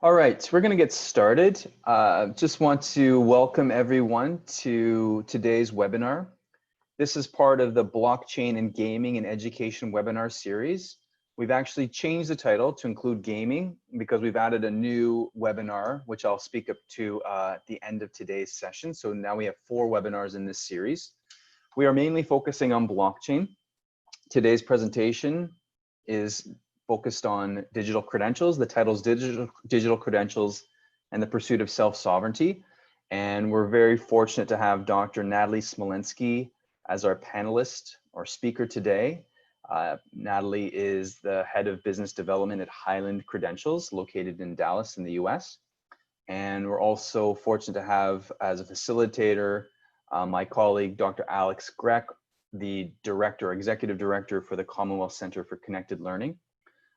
All right, so we're going to get started. Just want to welcome everyone to today's webinar. This is part of the Blockchain and Gaming in Education webinar series. We've actually changed the title to include gaming because we've added a new webinar, which I'll speak up to at the end of today's session. So now we have 4 webinars in this series. We are mainly focusing on blockchain. Today's presentation is focused on digital credentials. The title is Digital Credentials and the Pursuit of Self-Sovereignty. And we're very fortunate to have Dr. Natalie Smolenski as our panelist or speaker today. Natalie is the head of business development at Hyland Credentials, located in Dallas in the US. And we're also fortunate to have as a facilitator my colleague, Dr. Alex Grech, the executive director for the Commonwealth Center for Connected Learning.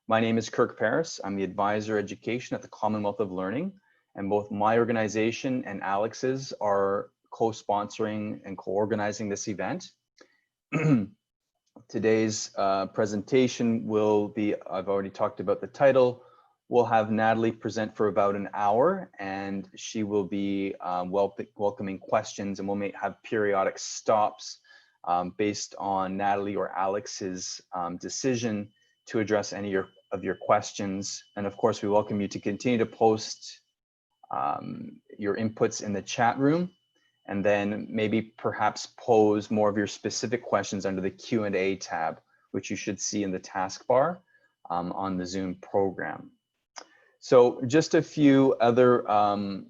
My name is Kirk Paris. I'm the advisor education at the Commonwealth of Learning, and both my organization and Alex's are co-sponsoring and co-organizing this event. Today's presentation will be, I've already talked about the title. We'll have Natalie present for about an hour, and she will be welcoming questions, and we'll have periodic stops based on Natalie or Alex's decision to address any of your questions. And of course, we welcome you to continue to post your inputs in the chat room, and then maybe perhaps pose more of your specific questions under the Q&A tab, which you should see in the taskbar on the Zoom program. So just a few other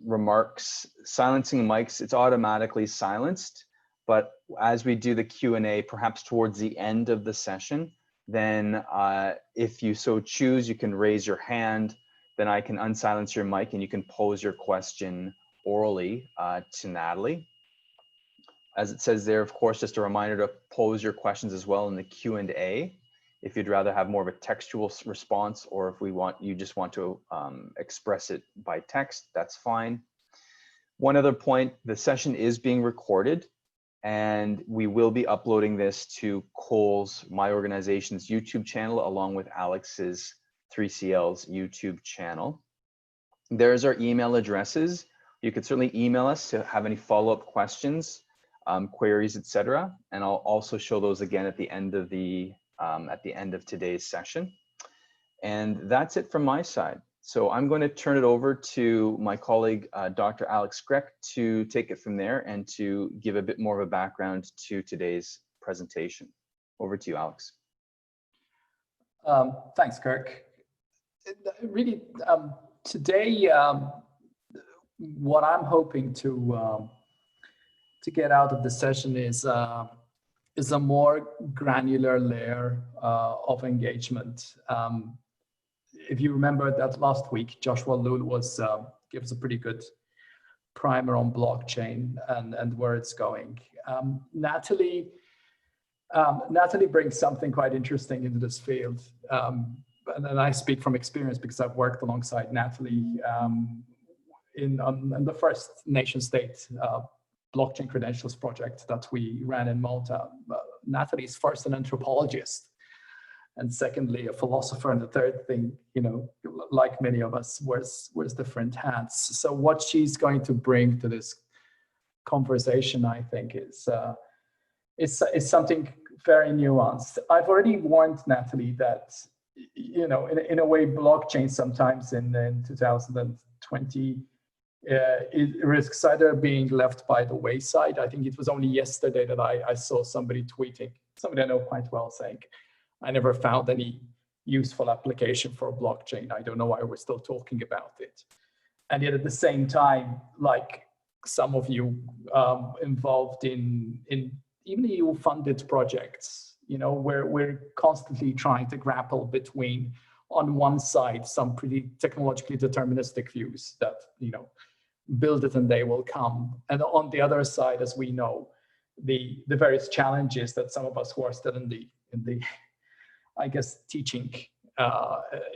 remarks. Silencing mics, it's automatically silenced, but as we do the Q&A, perhaps towards the end of the session, then if you so choose, you can raise your hand, then I can unsilence your mic and you can pose your question orally to Natalie. As it says there, of course, just a reminder to pose your questions as well in the Q&A. If you'd rather have more of a textual response, or if you just want to express it by text, that's fine. One other point, the session is being recorded, and we will be uploading this to Cole's, my organization's YouTube channel, along with Alex's 3CL's YouTube channel. There's our email addresses. You could certainly email us to have any follow-up questions, queries, etc. And I'll also show those again at the end of today's session. And that's it from my side. So I'm going to turn it over to my colleague, Dr. Alex Grech, to take it from there and to give a bit more of a background to today's presentation. Over to you, Alex. Thanks, Kirk. Really, today, what I'm hoping to get out of the session is a more granular layer of engagement. If you remember that last week, Joshua Lull gave us a pretty good primer on blockchain and where it's going. Natalie brings something quite interesting into this field. And I speak from experience because I've worked alongside Natalie in the first nation-state blockchain credentials project that we ran in Malta. Natalie's first an anthropologist, and secondly a philosopher, and the third thing, like many of us, wears different hats. So what she's going to bring to this conversation, I think, is something very nuanced. I've already warned Natalie that, in a way, blockchain sometimes in 2020 it risks either being left by the wayside. I think it was only yesterday that I saw somebody tweeting, somebody I know quite well, saying, I never found any useful application for blockchain. I don't know why we're still talking about it. And yet at the same time, like some of you involved in even EU-funded projects, we're constantly trying to grapple between, on one side, some pretty technologically deterministic views that, build it and they will come. And on the other side, as we know, the various challenges that some of us who are still in the I guess, teaching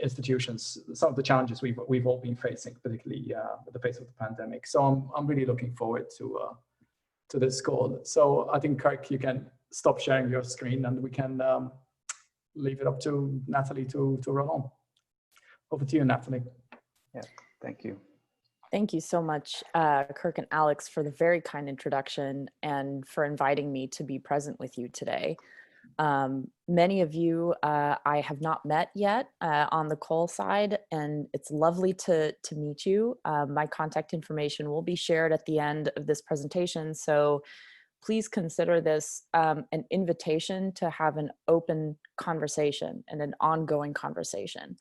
institutions, some of the challenges we've all been facing, particularly with the face of the pandemic. So I'm really looking forward to this call. So I think, Kirk, you can stop sharing your screen and we can leave it up to Natalie to run on. Over to you, Natalie. Yeah, Thank you. Thank you so much, Kirk and Alex, for the very kind introduction and for inviting me to be present with you today. Many of you I have not met yet on the Cole side, and it's lovely to meet you. My contact information will be shared at the end of this presentation, so please consider this an invitation to have an open conversation and an ongoing conversation.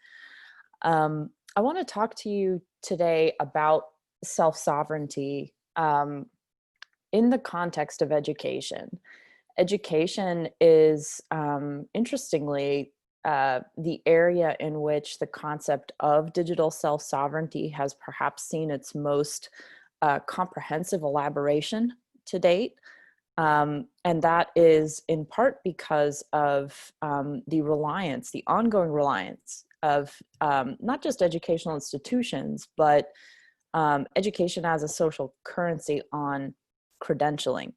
I want to talk to you today about self-sovereignty in the context of education. Education is, interestingly, the area in which the concept of digital self-sovereignty has perhaps seen its most comprehensive elaboration to date. And that is in part because of the ongoing reliance of not just educational institutions, but education as a social currency on credentialing.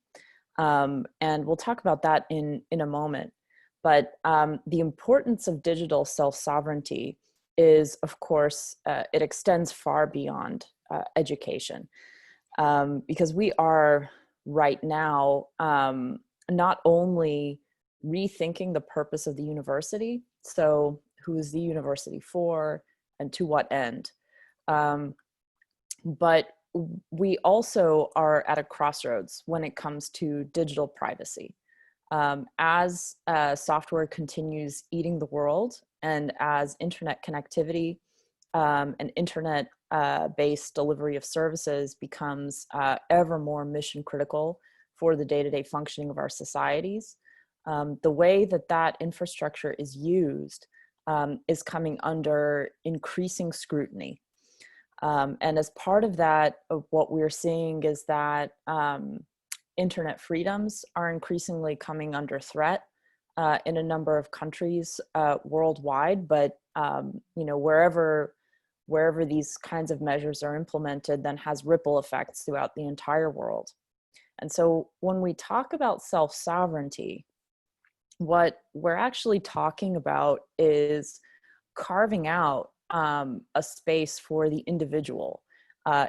And we'll talk about that in a moment. But the importance of digital self-sovereignty is, of course, it extends far beyond education. Because we are right now not only rethinking the purpose of the university, so who is the university for and to what end, but we also are at a crossroads when it comes to digital privacy. As software continues eating the world, and as internet connectivity and internet-based delivery of services becomes ever more mission critical for the day-to-day functioning of our societies, the way that that infrastructure is used is coming under increasing scrutiny. And as part of that, what we're seeing is that internet freedoms are increasingly coming under threat in a number of countries worldwide. But wherever these kinds of measures are implemented, then has ripple effects throughout the entire world. And so when we talk about self-sovereignty, what we're actually talking about is carving out a space for the individual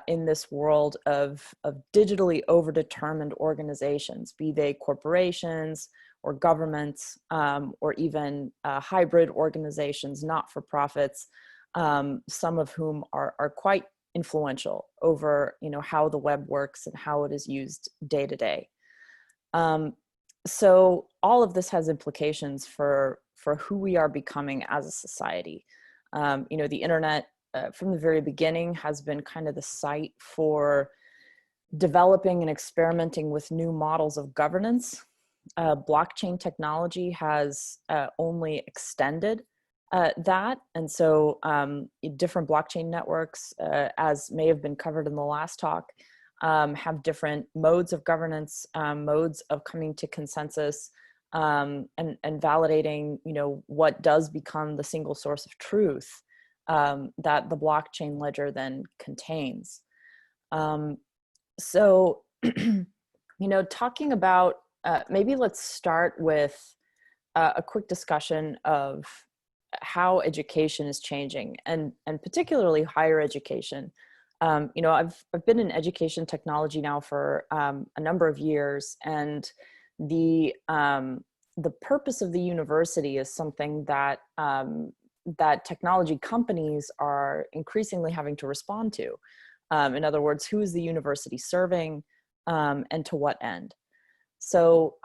in this world of digitally overdetermined organizations, be they corporations or governments or even hybrid organizations, not-for-profits, some of whom are quite influential over how the web works and how it is used day to day. So all of this has implications for who we are becoming as a society. The internet from the very beginning has been kind of the site for developing and experimenting with new models of governance. Blockchain technology has only extended that. And so different blockchain networks, as may have been covered in the last talk, have different modes of governance, modes of coming to consensus, and validating, what does become the single source of truth that the blockchain ledger then contains. So, talking about, maybe let's start with a quick discussion of how education is changing, and particularly higher education. I've been in education technology now for a number of years, and the purpose of the university is something that that technology companies are increasingly having to respond to. In other words, who is the university serving, and to what end? So,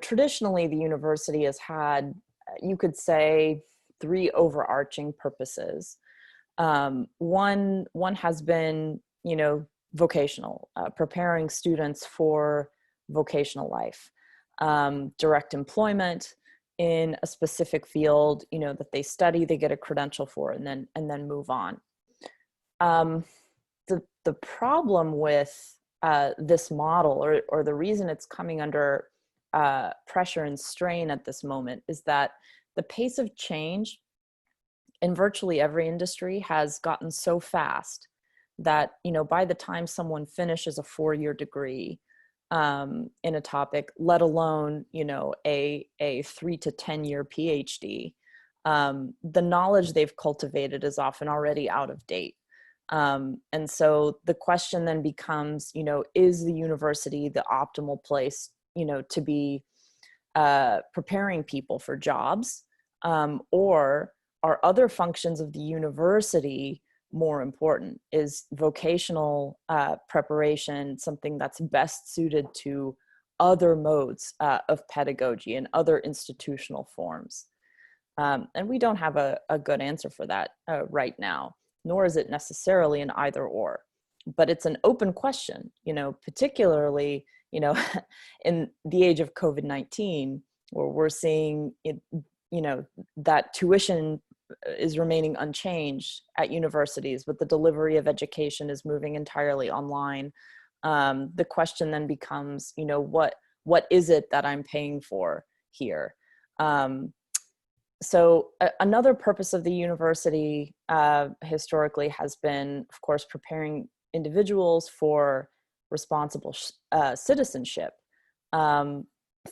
traditionally the university has had, you could say, three overarching purposes. One has been, vocational, preparing students for vocational life, direct employment in a specific field, that they study, they get a credential for, and then move on. The problem with this model, or the reason it's coming under pressure and strain at this moment, is that the pace of change in virtually every industry has gotten so fast that, by the time someone finishes a 4-year degree in a topic, let alone, a 3 to 10-year PhD, the knowledge they've cultivated is often already out of date. And so the question then becomes, is the university the optimal place, to be preparing people for jobs, or are other functions of the university more important? Is vocational preparation something that's best suited to other modes of pedagogy and other institutional forms? And we don't have a good answer for that right now, nor is it necessarily an either or, but it's an open question, particularly, in the age of COVID-19, where we're seeing it, that tuition is remaining unchanged at universities, but the delivery of education is moving entirely online. The question then becomes, what is it that I'm paying for here? So another purpose of the university historically has been, of course, preparing individuals for responsible citizenship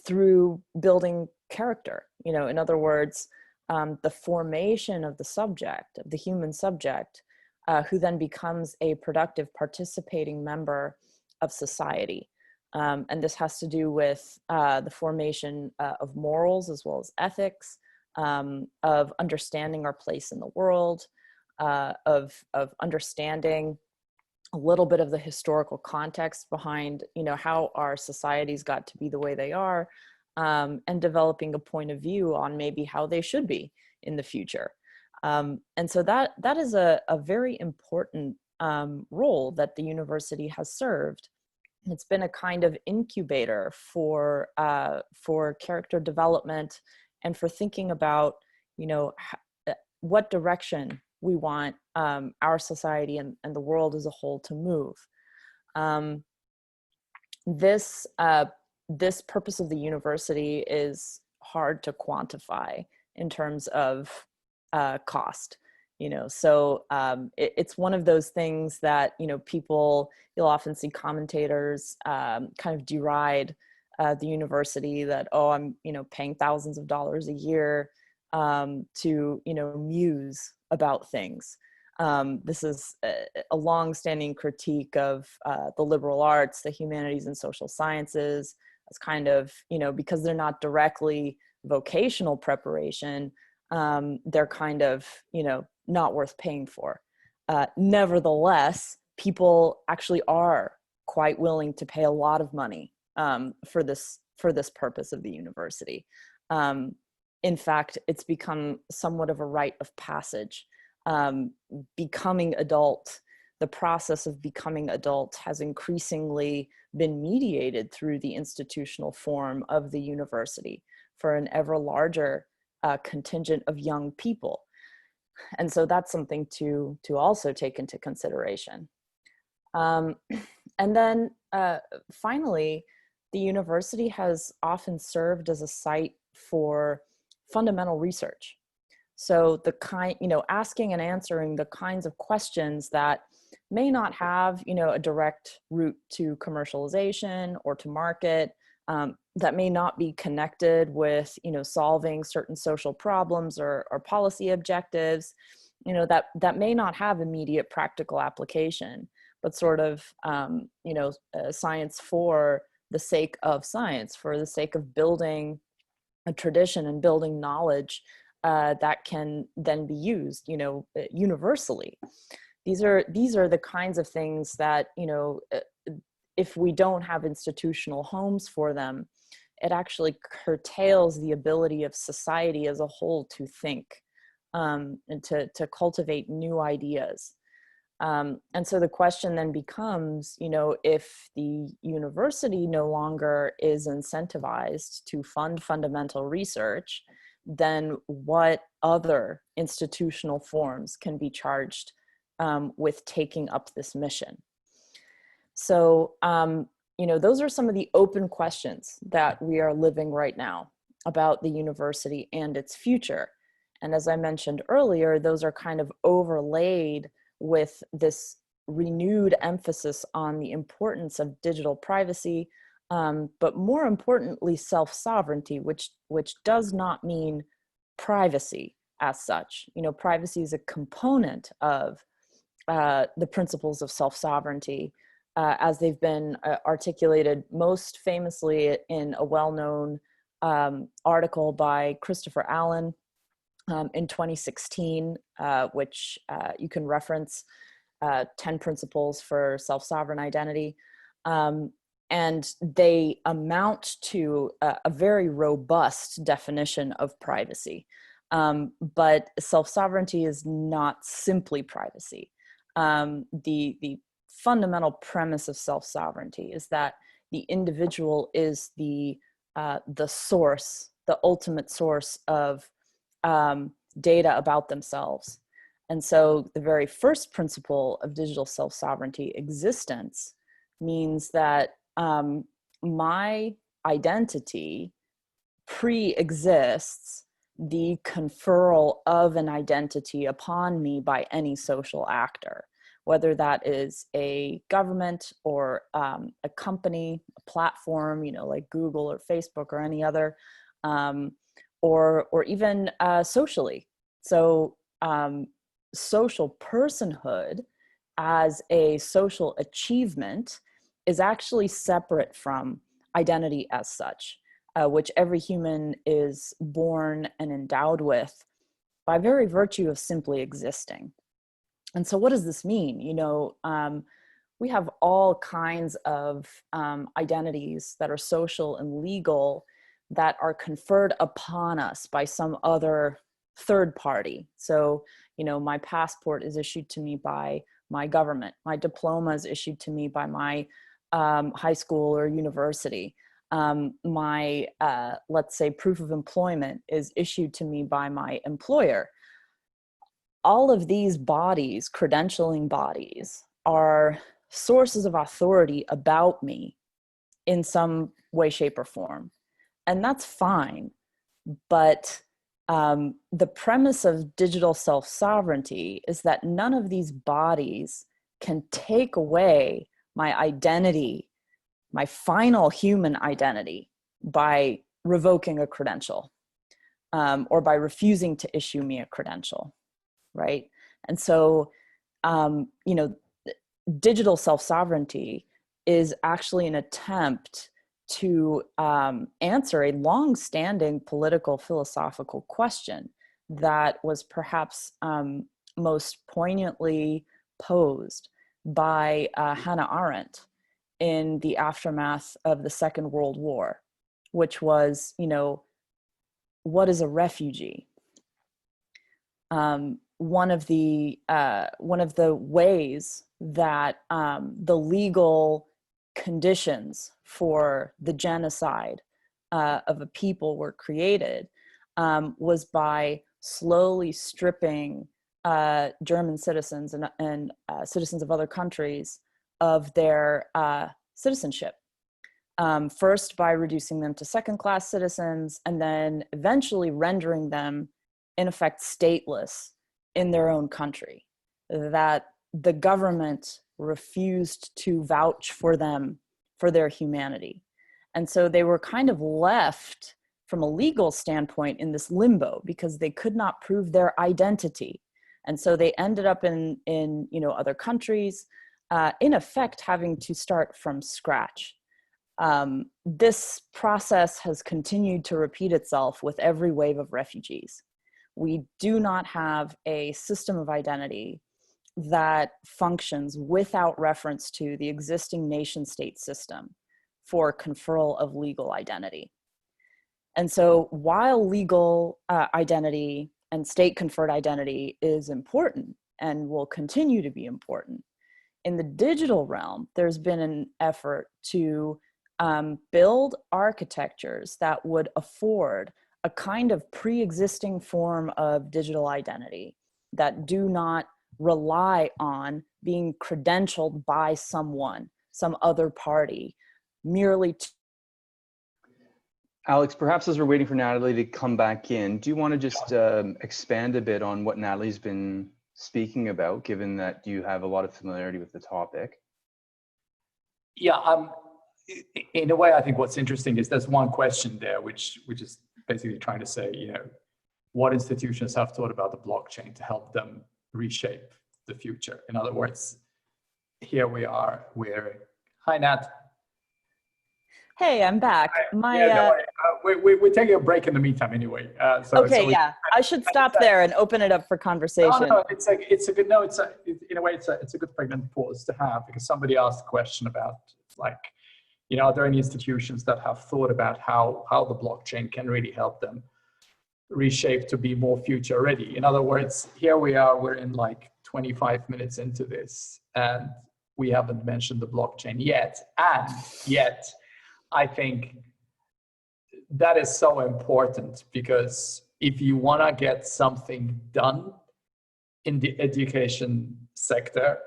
through building character. In other words, the formation of the subject, of the human subject, who then becomes a productive participating member of society. And this has to do with the formation of morals as well as ethics, of understanding our place in the world, of understanding a little bit of the historical context behind, how our societies got to be the way they are, and developing a point of view on maybe how they should be in the future. And so that is a very important role that the university has served. It's been a kind of incubator for character development and for thinking about, what direction we want our society and the world as a whole to move. This purpose of the university is hard to quantify in terms of cost. So it's one of those things that, you'll often see commentators kind of deride the university that, I'm, paying thousands of dollars a year to, muse about things. This is a long-standing critique of the liberal arts, the humanities and social sciences, as kind of, because they're not directly vocational preparation, they're kind of, not worth paying for. Nevertheless, people actually are quite willing to pay a lot of money for this purpose of the university. In fact, it's become somewhat of a rite of passage. Becoming adult, the process of becoming adult has increasingly been mediated through the institutional form of the university for an ever larger contingent of young people. And so that's something to also take into consideration. And then finally, the university has often served as a site for fundamental research. So asking and answering the kinds of questions that may not have, a direct route to commercialization or to market, that may not be connected with, solving certain social problems or policy objectives, that may not have immediate practical application, but sort of, science for the sake of science, for the sake of building a tradition and building knowledge that can then be used, universally. These are the kinds of things that, if we don't have institutional homes for them, it actually curtails the ability of society as a whole to think and to cultivate new ideas. And so the question then becomes, if the university no longer is incentivized to fund fundamental research, then what other institutional forms can be charged with taking up this mission? So, those are some of the open questions that we are living right now about the university and its future. And as I mentioned earlier, those are kind of overlaid with this renewed emphasis on the importance of digital privacy, but more importantly, self-sovereignty, which does not mean privacy as such. Privacy is a component of the principles of self-sovereignty as they've been articulated most famously in a well-known article by Christopher Allen in 2016, which you can reference, 10 Principles for Self-Sovereign Identity. And they amount to a very robust definition of privacy. But self-sovereignty is not simply privacy. The fundamental premise of self-sovereignty is that the individual is the source, the ultimate source of data about themselves. And so the very first principle of digital self-sovereignty, existence, means that my identity pre-exists the conferral of an identity upon me by any social actor, whether that is a government or a company, a platform, like Google or Facebook or any other, or even socially. So social personhood as a social achievement is actually separate from identity as such, which every human is born and endowed with by very virtue of simply existing. And so what does this mean? We have all kinds of identities that are social and legal that are conferred upon us by some other third party. So, my passport is issued to me by my government. My diploma is issued to me by my high school or university. My, let's say, proof of employment is issued to me by my employer. All of these bodies, credentialing bodies, are sources of authority about me in some way, shape, or form. And that's fine. But the premise of digital self-sovereignty is that none of these bodies can take away my identity, my final human identity, by revoking a credential or by refusing to issue me a credential, right? And so, digital self-sovereignty is actually an attempt to answer a long-standing political philosophical question that was perhaps most poignantly posed by Hannah Arendt in the aftermath of the Second World War, which was, what is a refugee? One of the ways that the legal conditions for the genocide of a people were created was by slowly stripping German citizens and citizens of other countries of their citizenship. First by reducing them to second-class citizens, and then eventually rendering them, in effect, stateless in their own country, that the government refused to vouch for them, for their humanity. And so they were kind of left from a legal standpoint in this limbo because they could not prove their identity. And so they ended up in other countries, in effect, having to start from scratch. This process has continued to repeat itself with every wave of refugees. We do not have a system of identity that functions without reference to the existing nation-state system for conferral of legal identity. And so while legal identity and state-conferred identity is important and will continue to be important, in the digital realm, there's been an effort to build architectures that would afford a kind of pre-existing form of digital identity that do not rely on being credentialed by someone, some other party, merely to... Alex, perhaps as we're waiting for Natalie to come back in, do you want to just expand a bit on what Natalie's been speaking about, given that you have a lot of familiarity with the topic? Yeah, in a way, I think what's interesting is there's one question there, which is basically trying to say, what institutions have thought about the blockchain to help them reshape the future. In other words, here we are, hi Nat. Hey, I'm back. We're taking a break in the meantime anyway. I should stop there and open it up for conversation. No, it's a good, in a way, it's a good pregnant pause to have, because somebody asked a question about, like, are there any institutions that have thought about how the blockchain can really help them reshape to be more future ready? In other words, here we are, we're in like 25 minutes into this, and we haven't mentioned the blockchain yet. And yet, I think that is so important, because if you want to get something done in the education sector,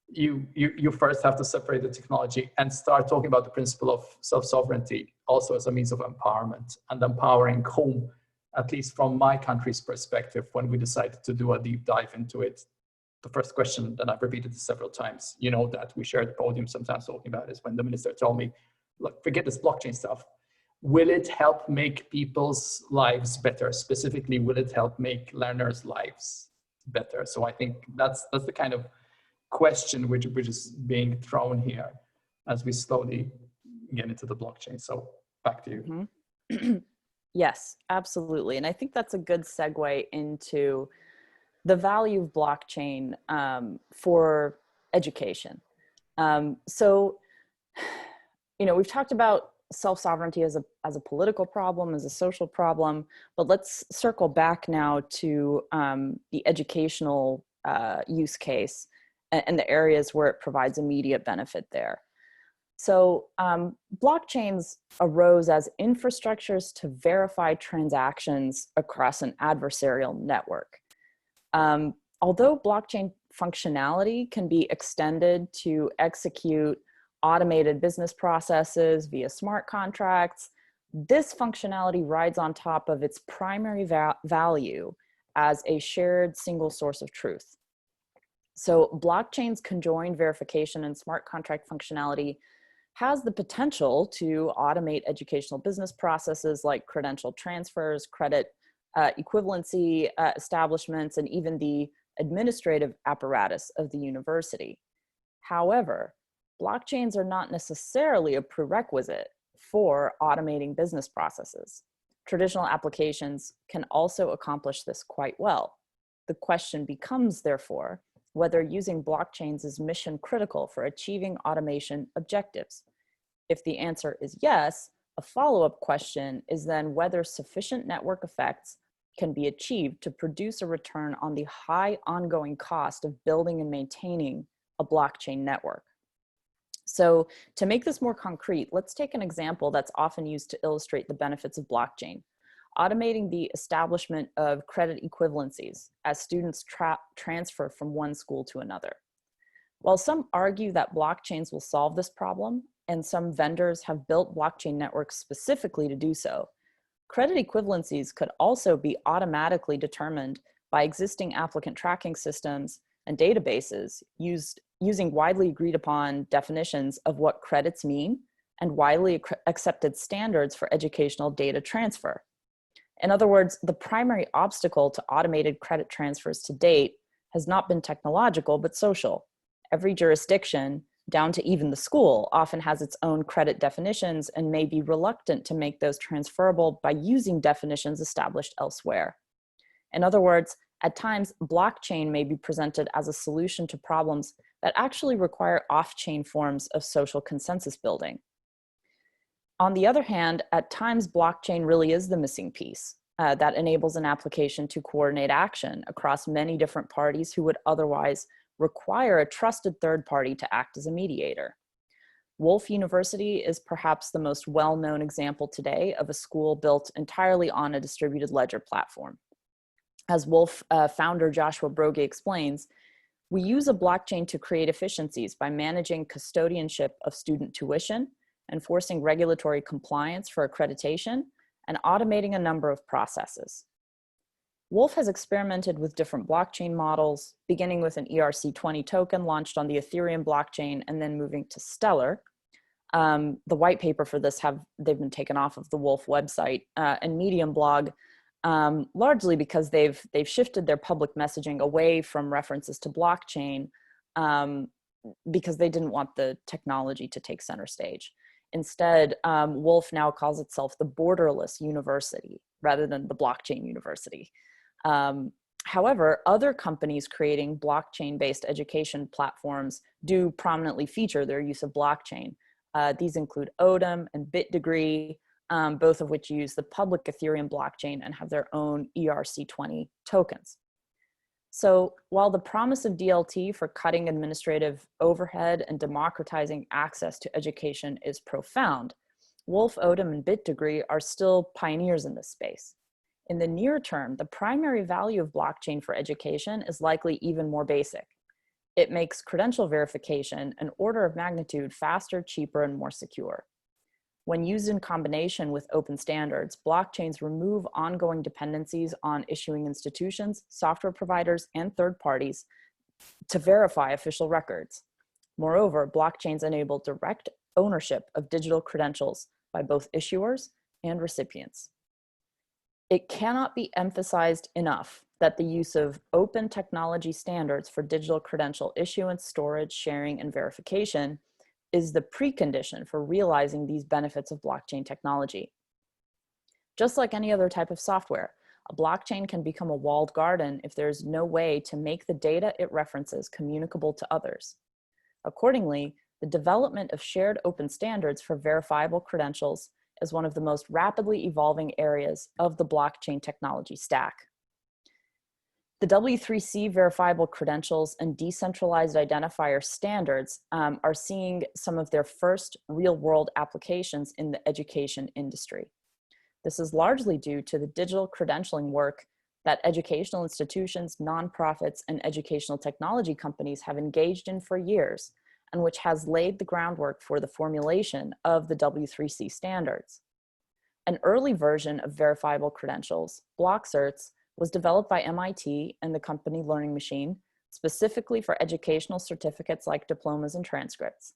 you first have to separate the technology and start talking about the principle of self-sovereignty also as a means of empowerment, and empowering whom, at least from my country's perspective, when we decided to do a deep dive into it, the first question that I've repeated several times, that we shared the podium sometimes talking about, is when the minister told me, look, forget this blockchain stuff. Will it help make people's lives better? Specifically, will it help make learners' lives better? So I think that's the kind of question which is being thrown here as we slowly get into the blockchain. So back to you. Mm-hmm. Yes, absolutely. And I think that's a good segue into the value of blockchain for education. We've talked about self-sovereignty as a political problem, as a social problem, but let's circle back now to the educational use case and the areas where it provides immediate benefit there. So blockchains arose as infrastructures to verify transactions across an adversarial network. Although blockchain functionality can be extended to execute automated business processes via smart contracts, this functionality rides on top of its primary value as a shared single source of truth. So blockchain's conjoined verification and smart contract functionality has the potential to automate educational business processes like credential transfers, credit equivalency establishments, and even the administrative apparatus of the university. However, blockchains are not necessarily a prerequisite for automating business processes. Traditional applications can also accomplish this quite well. The question becomes, therefore, whether using blockchains is mission critical for achieving automation objectives. If the answer is yes, a follow-up question is then whether sufficient network effects can be achieved to produce a return on the high ongoing cost of building and maintaining a blockchain network. So to make this more concrete, let's take an example that's often used to illustrate the benefits of blockchain: automating the establishment of credit equivalencies as students transfer from one school to another. While some argue that blockchains will solve this problem, and some vendors have built blockchain networks specifically to do so, credit equivalencies could also be automatically determined by existing applicant tracking systems and databases using widely agreed upon definitions of what credits mean and widely accepted standards for educational data transfer. In other words, the primary obstacle to automated credit transfers to date has not been technological, but social. Every jurisdiction, down to even the school, often has its own credit definitions and may be reluctant to make those transferable by using definitions established elsewhere. In other words, at times, blockchain may be presented as a solution to problems that actually require off-chain forms of social consensus building. On the other hand, at times, blockchain really is the missing piece that enables an application to coordinate action across many different parties who would otherwise require a trusted third party to act as a mediator. Wolfe University is perhaps the most well-known example today of a school built entirely on a distributed ledger platform. As Wolfe founder Joshua Broge explains, we use a blockchain to create efficiencies by managing custodianship of student tuition, enforcing regulatory compliance for accreditation, and automating a number of processes. Wolfe has experimented with different blockchain models, beginning with an ERC20 token launched on the Ethereum blockchain and then moving to Stellar. The white paper for this they've been taken off of the Wolfe website, and Medium blog largely because they've shifted their public messaging away from references to blockchain because they didn't want the technology to take center stage. Instead, Wolfe now calls itself the borderless university rather than the blockchain university. However, other companies creating blockchain-based education platforms do prominently feature their use of blockchain. These include Odom and BitDegree, both of which use the public Ethereum blockchain and have their own ERC20 tokens. So while the promise of DLT for cutting administrative overhead and democratizing access to education is profound, Wolfe, Odom, and BitDegree are still pioneers in this space. In the near term, the primary value of blockchain for education is likely even more basic. It makes credential verification an order of magnitude faster, cheaper, and more secure. When used in combination with open standards, blockchains remove ongoing dependencies on issuing institutions, software providers, and third parties to verify official records. Moreover, blockchains enable direct ownership of digital credentials by both issuers and recipients. It cannot be emphasized enough that the use of open technology standards for digital credential issuance, storage, sharing, and verification is the precondition for realizing these benefits of blockchain technology. Just like any other type of software, a blockchain can become a walled garden if there's no way to make the data it references communicable to others. Accordingly, the development of shared open standards for verifiable credentials is one of the most rapidly evolving areas of the blockchain technology stack. The W3C verifiable credentials and decentralized identifier standards are seeing some of their first real-world applications in the education industry. This is largely due to the digital credentialing work that educational institutions, nonprofits, and educational technology companies have engaged in for years, and which has laid the groundwork for the formulation of the W3C standards. An early version of verifiable credentials, BlockCerts, was developed by MIT and the company Learning Machine, specifically for educational certificates like diplomas and transcripts.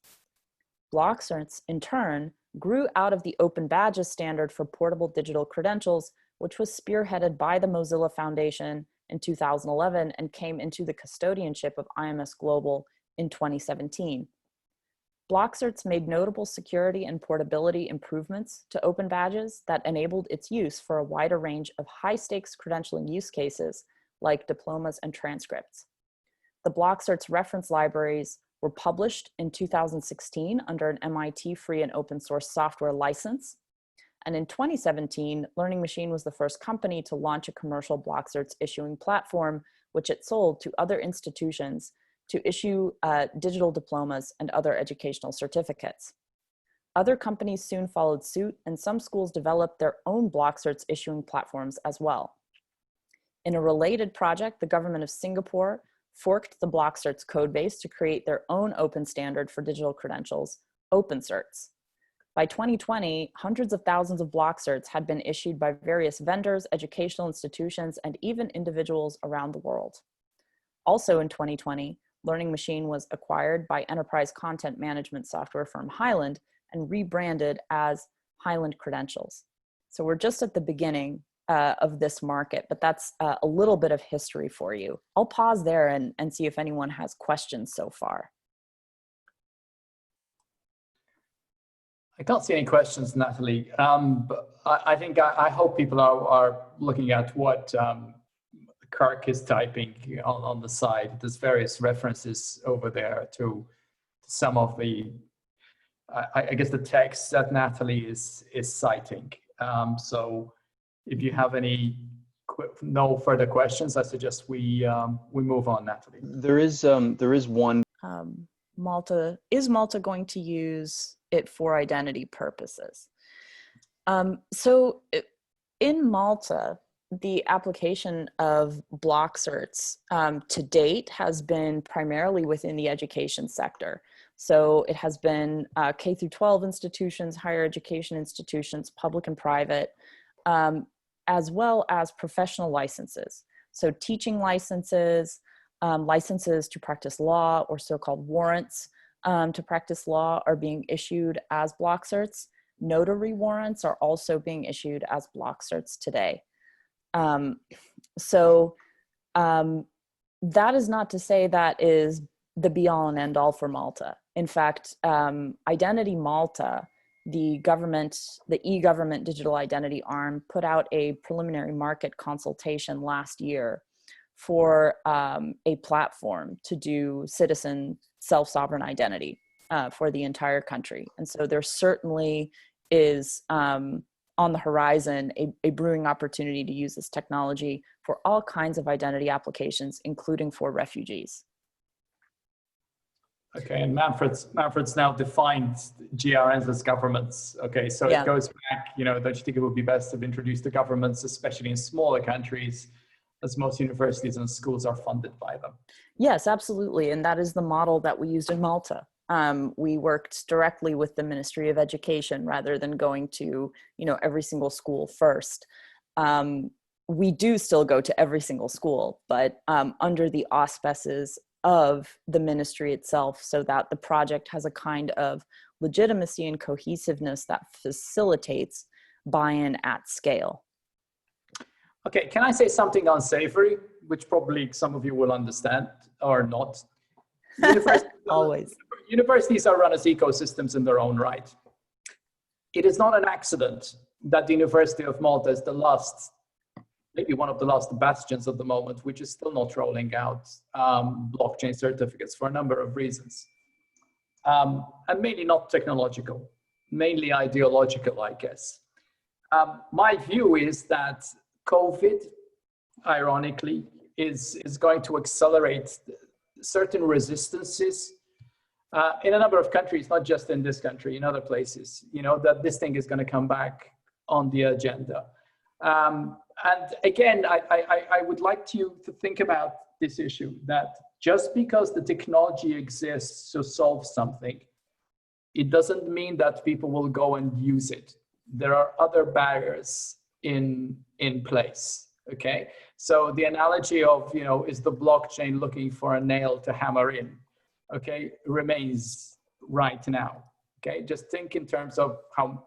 BlockCerts, in turn, grew out of the Open Badges standard for portable digital credentials, which was spearheaded by the Mozilla Foundation in 2011 and came into the custodianship of IMS Global in 2017. BlockCerts made notable security and portability improvements to Open Badges that enabled its use for a wider range of high-stakes credentialing use cases like diplomas and transcripts. The BlockCerts reference libraries were published in 2016 under an MIT free and open source software license. And in 2017, Learning Machine was the first company to launch a commercial BlockCerts issuing platform, which it sold to other institutions to issue digital diplomas and other educational certificates. Other companies soon followed suit, and some schools developed their own BlockCerts issuing platforms as well. In a related project, the government of Singapore forked the BlockCerts codebase to create their own open standard for digital credentials, OpenCerts. By 2020, hundreds of thousands of BlockCerts had been issued by various vendors, educational institutions, and even individuals around the world. Also in 2020, Learning Machine was acquired by enterprise content management software firm Hyland and rebranded as Hyland Credentials. So we're just at the beginning of this market, but that's a little bit of history for you. I'll pause there and see if anyone has questions so far. I can't see any questions, Natalie. But I hope people are looking at what Kirk is typing on the side. There's various references over there to some of the, I guess, the text that Natalie is citing. So if you have no further questions, I suggest we move on, Natalie. There is one. Is Malta going to use it for identity purposes? So in Malta, the application of BlockCerts to date has been primarily within the education sector. So it has been K through 12 institutions, higher education institutions, public and private, as well as professional licenses. So teaching licenses, licenses to practice law, or so-called warrants to practice law, are being issued as BlockCerts. Notary warrants are also being issued as BlockCerts today. So that is not to say that is the be all and end all for Malta. In fact, Identity Malta, the e-government digital identity arm, put out a preliminary market consultation last year for a platform to do citizen self-sovereign identity for the entire country. And so there certainly is on the horizon a brewing opportunity to use this technology for all kinds of identity applications, including for refugees. Okay, and Manfred's now defined GRNs as governments. Okay, so Yeah. It goes back, don't you think it would be best to introduce the governments, especially in smaller countries, as most universities and schools are funded by them? Yes, absolutely. And that is the model that we used in Malta. We worked directly with the Ministry of Education rather than going to, every single school first. We do still go to every single school, but under the auspices of the ministry itself, so that the project has a kind of legitimacy and cohesiveness that facilitates buy-in at scale. Okay, can I say something unsavory, which probably some of you will understand or not? Always. Universities are run as ecosystems in their own right. It is not an accident that the University of Malta is maybe one of the last bastions at the moment, which is still not rolling out blockchain certificates for a number of reasons. And mainly not technological, mainly ideological, I guess. My view is that COVID, ironically, is going to accelerate certain resistances in a number of countries, not just in this country, in other places, that this thing is going to come back on the agenda. And again, I would like you to think about this issue, that just because the technology exists to solve something, it doesn't mean that people will go and use it. There are other barriers in place, okay? So the analogy of, is the blockchain looking for a nail to hammer in, okay, remains right now, okay? Just think in terms of how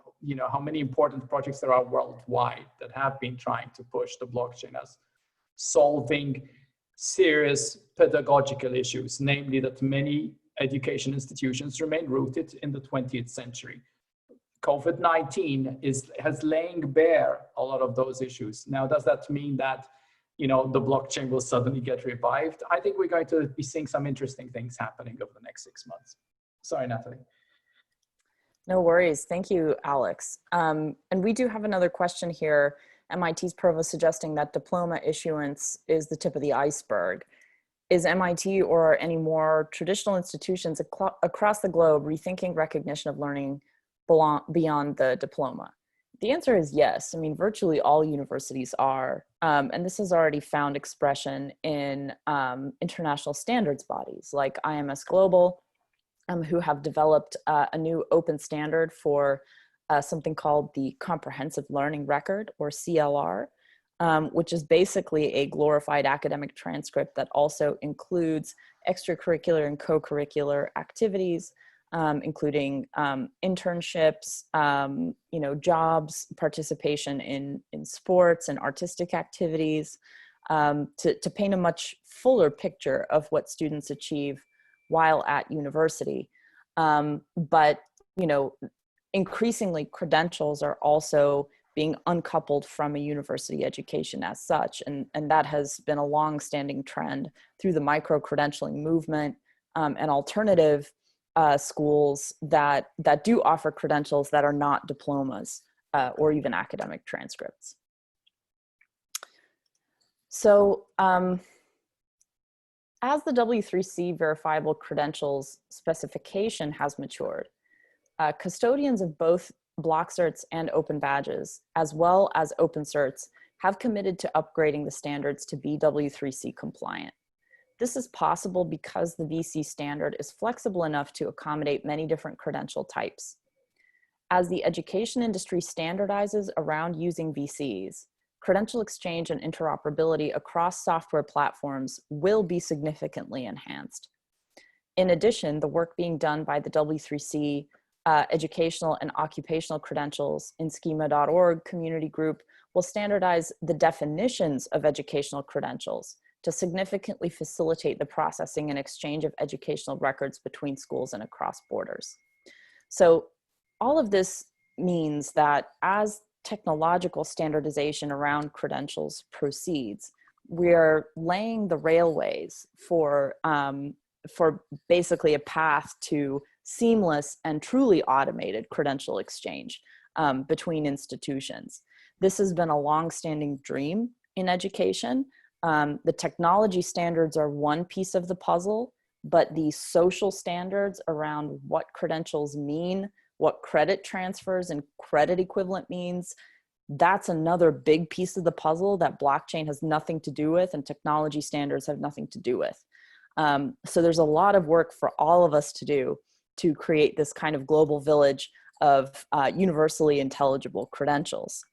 many important projects there are worldwide that have been trying to push the blockchain as solving serious pedagogical issues, namely that many education institutions remain rooted in the 20th century. COVID-19 has laying bare a lot of those issues. Now, does that mean that, the blockchain will suddenly get revived? I think we're going to be seeing some interesting things happening over the next 6 months. Sorry, Natalie. No worries. Thank you, Alex. And we do have another question here. MIT's provost suggesting that diploma issuance is the tip of the iceberg. Is MIT or any more traditional institutions across the globe rethinking recognition of learning beyond the diploma? The answer is yes. I mean, virtually all universities are. And this has already found expression in international standards bodies like IMS Global, who have developed a new open standard for something called the Comprehensive Learning Record, or CLR, which is basically a glorified academic transcript that also includes extracurricular and co-curricular activities, including internships, jobs, participation in sports and artistic activities, to paint a much fuller picture of what students achieve while at university. But, increasingly credentials are also being uncoupled from a university education as such. And that has been a long-standing trend through the micro-credentialing movement and alternative schools that do offer credentials that are not diplomas or even academic transcripts. So as the W3C verifiable credentials specification has matured, custodians of both block certs and open badges, as well as open certs, have committed to upgrading the standards to be W3C compliant. This is possible because the VC standard is flexible enough to accommodate many different credential types. As the education industry standardizes around using VCs, credential exchange and interoperability across software platforms will be significantly enhanced. In addition, the work being done by the W3C Educational and Occupational Credentials in schema.org community group will standardize the definitions of educational credentials to significantly facilitate the processing and exchange of educational records between schools and across borders. So all of this means that as technological standardization around credentials proceeds, we're laying the railways for basically a path to seamless and truly automated credential exchange between institutions. This has been a long-standing dream in education. The technology standards are one piece of the puzzle, but the social standards around what credentials mean, what credit transfers and credit equivalent means, that's another big piece of the puzzle that blockchain has nothing to do with and technology standards have nothing to do with. So there's a lot of work for all of us to do to create this kind of global village of universally intelligible credentials.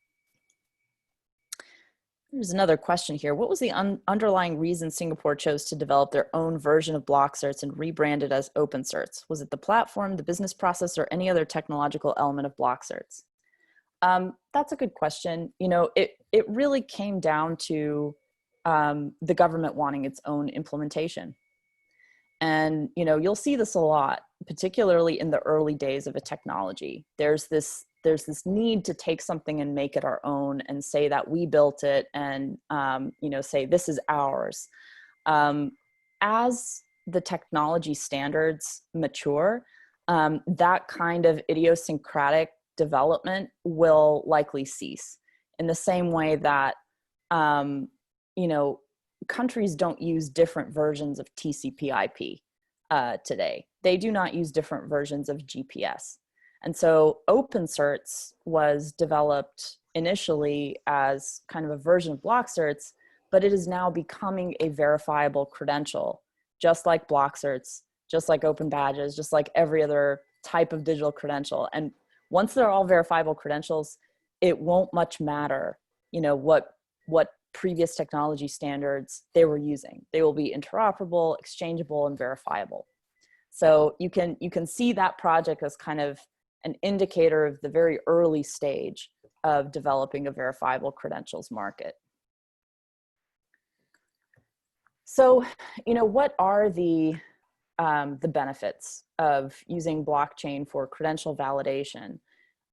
There's another question here. What was the underlying reason Singapore chose to develop their own version of block certs and rebrand it as open certs? Was it the platform, the business process, or any other technological element of block certs? That's a good question. You know, it really came down to the government wanting its own implementation. And, you know, you'll see this a lot, particularly in the early days of a technology. There's this need to take something and make it our own and say that we built it and, you know, say this is ours. As the technology standards mature, that kind of idiosyncratic development will likely cease in the same way that, you know, countries don't use different versions of TCP/IP today. They do not use different versions of GPS. And so open certs was developed initially as kind of a version of block certs, but it is now becoming a verifiable credential, just like block certs, just like open badges, just like every other type of digital credential. And once they're all verifiable credentials, it won't much matter, you know, what previous technology standards they were using. They will be interoperable, exchangeable, and verifiable. So you can see that project as kind of an indicator of the very early stage of developing a verifiable credentials market. So, you know, what are the benefits of using blockchain for credential validation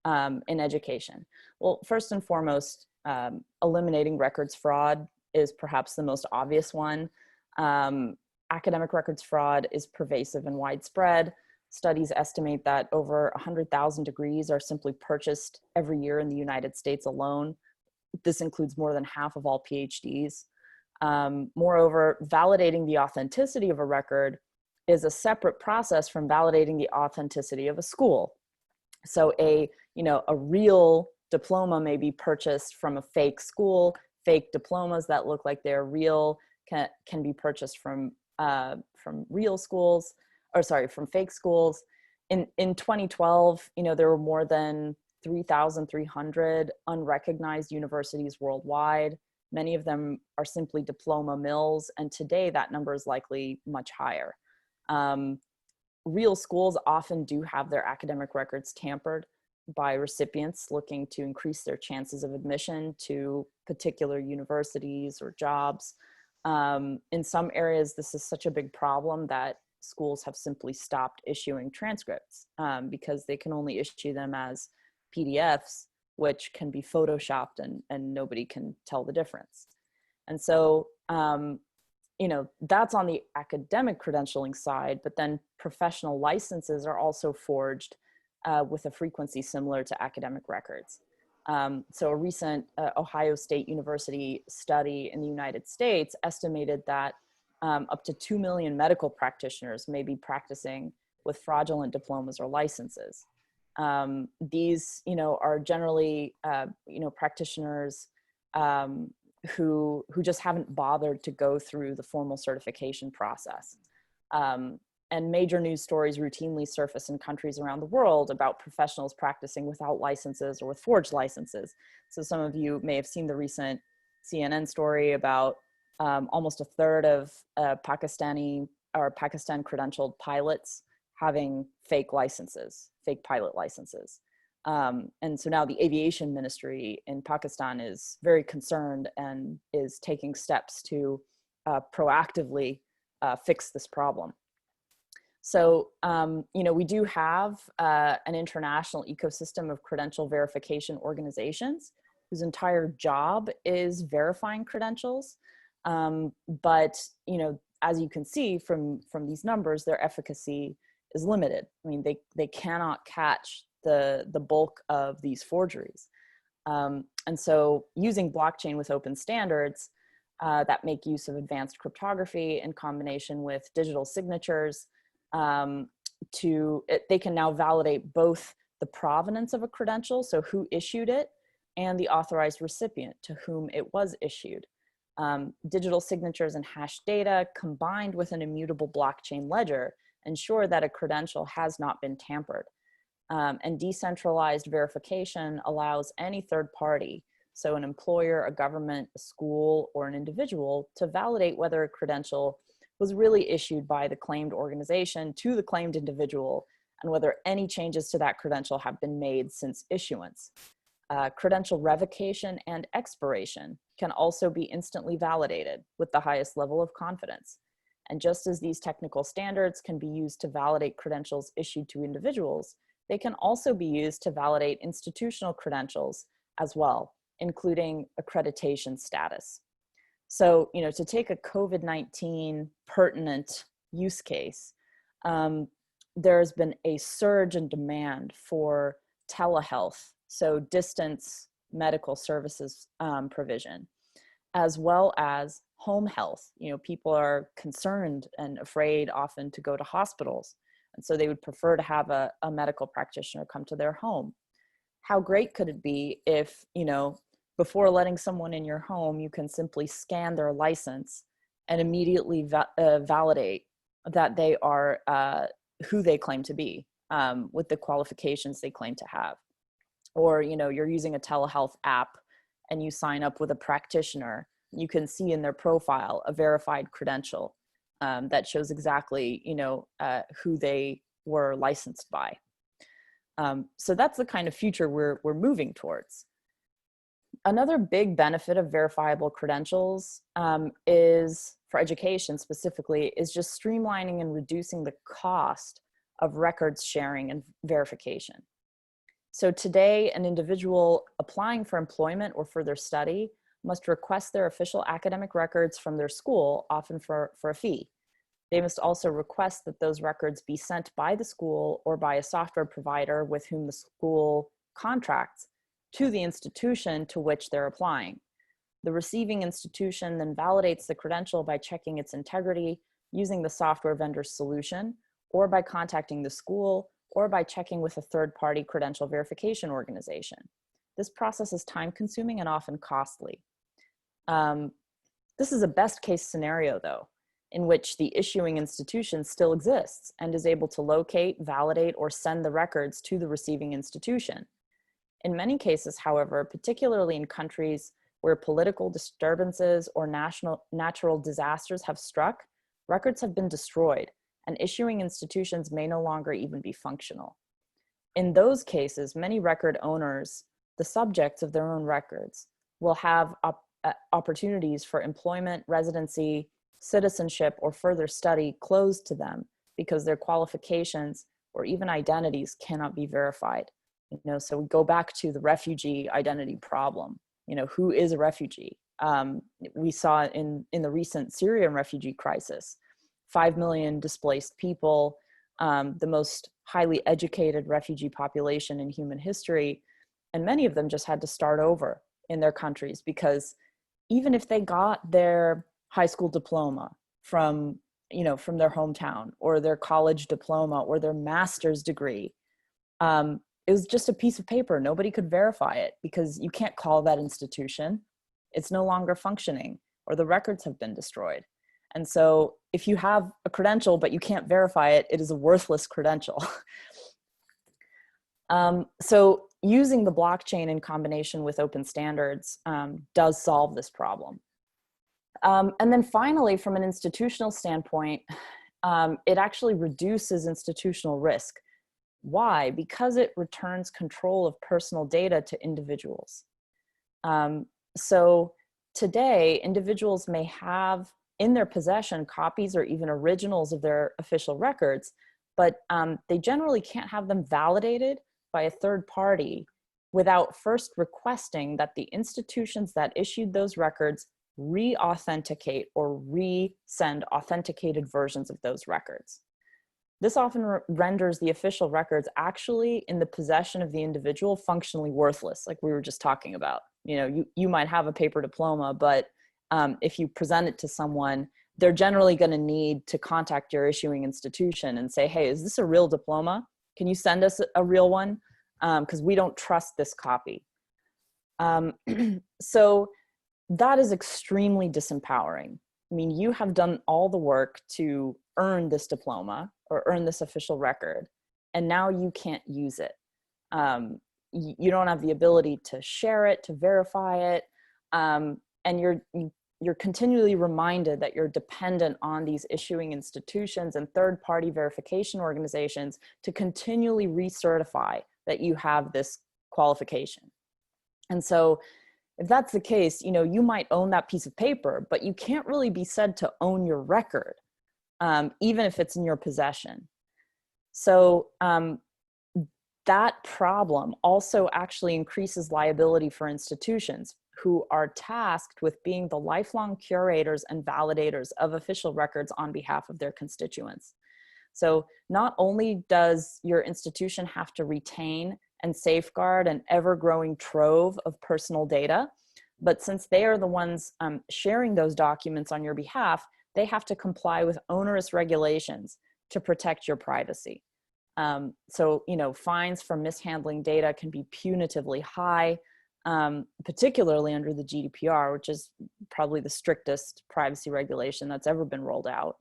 in education? Well, first and foremost, eliminating records fraud is perhaps the most obvious one. Academic records fraud is pervasive and widespread. Studies estimate that over 100,000 degrees are simply purchased every year in the United States alone. This includes more than half of all PhDs. Moreover, validating the authenticity of a record is a separate process from validating the authenticity of a school. So a real diploma may be purchased from a fake school. Fake diplomas that look like they're real can be purchased from real schools, or sorry, from fake schools. In 2012, you know, there were more than 3,300 unrecognized universities worldwide. Many of them are simply diploma mills, and today that number is likely much higher. Real schools often do have their academic records tampered by recipients looking to increase their chances of admission to particular universities or jobs. In some areas, this is such a big problem that schools have simply stopped issuing transcripts because they can only issue them as PDFs, which can be photoshopped and nobody can tell the difference. And so, you know, that's on the academic credentialing side, but then professional licenses are also forged with a frequency similar to academic records. So a recent Ohio State University study in the United States estimated that up to 2 million medical practitioners may be practicing with fraudulent diplomas or licenses. These, you know, are generally, you know, practitioners who just haven't bothered to go through the formal certification process. And major news stories routinely surface in countries around the world about professionals practicing without licenses or with forged licenses. So some of you may have seen the recent CNN story about almost a third of Pakistan credentialed pilots having fake licenses, fake pilot licenses. And so now the aviation ministry in Pakistan is very concerned and is taking steps to proactively fix this problem. So, we do have an international ecosystem of credential verification organizations whose entire job is verifying credentials. But, as you can see from these numbers, their efficacy is limited. I mean, they cannot catch the bulk of these forgeries. And so using blockchain with open standards that make use of advanced cryptography in combination with digital signatures, they can now validate both the provenance of a credential, so who issued it, and the authorized recipient to whom it was issued. Digital signatures and hash data combined with an immutable blockchain ledger ensure that a credential has not been tampered. And decentralized verification allows any third party, so an employer, a government, a school, or an individual, to validate whether a credential was really issued by the claimed organization to the claimed individual, and whether any changes to that credential have been made since issuance. Credential revocation and expiration can also be instantly validated with the highest level of confidence. And just as these technical standards can be used to validate credentials issued to individuals, they can also be used to validate institutional credentials as well, including accreditation status. So, to take a COVID-19 pertinent use case, there's been a surge in demand for telehealth, so distance medical services provision, as well as home health. People are concerned and afraid often to go to hospitals, and so they would prefer to have a medical practitioner come to their home. How great could it be if, before letting someone in your home, you can simply scan their license and immediately validate that they are who they claim to be, with the qualifications they claim to have. Or, you're using a telehealth app and you sign up with a practitioner, you can see in their profile a verified credential that shows exactly, who they were licensed by. So that's the kind of future we're moving towards. Another big benefit of verifiable credentials is, for education specifically, is just streamlining and reducing the cost of records sharing and verification. So today, an individual applying for employment or further study must request their official academic records from their school, often for a fee. They must also request that those records be sent by the school or by a software provider with whom the school contracts to the institution to which they're applying. The receiving institution then validates the credential by checking its integrity using the software vendor's solution, or by contacting the school, or by checking with a third-party credential verification organization. This process is time-consuming and often costly. This is a best-case scenario, though, in which the issuing institution still exists and is able to locate, validate, or send the records to the receiving institution. In many cases, however, particularly in countries where political disturbances or natural disasters have struck, records have been destroyed, and issuing institutions may no longer even be functional. In those cases, many record owners, the subjects of their own records, will have opportunities for employment, residency, citizenship, or further study closed to them because their qualifications or even identities cannot be verified. So we go back to the refugee identity problem. Who is a refugee? We saw in the recent Syrian refugee crisis, 5 million displaced people, the most highly educated refugee population in human history, and many of them just had to start over in their countries, because even if they got their high school diploma from their hometown, or their college diploma, or their master's degree, it was just a piece of paper. Nobody could verify it because you can't call that institution. It's no longer functioning, or the records have been destroyed. And so if you have a credential but you can't verify it, it is a worthless credential. So using the blockchain in combination with open standards does solve this problem. And then finally, from an institutional standpoint, it actually reduces institutional risk. Why? Because it returns control of personal data to individuals. So today, individuals may have in their possession copies or even originals of their official records, but they generally can't have them validated by a third party without first requesting that the institutions that issued those records re-authenticate or resend authenticated versions of those records. This often renders the official records actually in the possession of the individual functionally worthless, like we were just talking about. You know, you might have a paper diploma, but if you present it to someone, they're generally going to need to contact your issuing institution and say, hey, is this a real diploma? Can you send us a real one? Because we don't trust this copy. So that is extremely disempowering. I mean, you have done all the work to earn this diploma or earn this official record, and now you can't use it. You don't have the ability to share it, to verify it, and you're continually reminded that you're dependent on these issuing institutions and third-party verification organizations to continually recertify that you have this qualification. And so if that's the case, you know, you might own that piece of paper, but you can't really be said to own your record, even if it's in your possession. So that problem also actually increases liability for institutions who are tasked with being the lifelong curators and validators of official records on behalf of their constituents. So not only does your institution have to retain and safeguard an ever-growing trove of personal data, but since they are the ones sharing those documents on your behalf, they have to comply with onerous regulations to protect your privacy. So, you know, fines for mishandling data can be punitively high, particularly under the GDPR, which is probably the strictest privacy regulation that's ever been rolled out.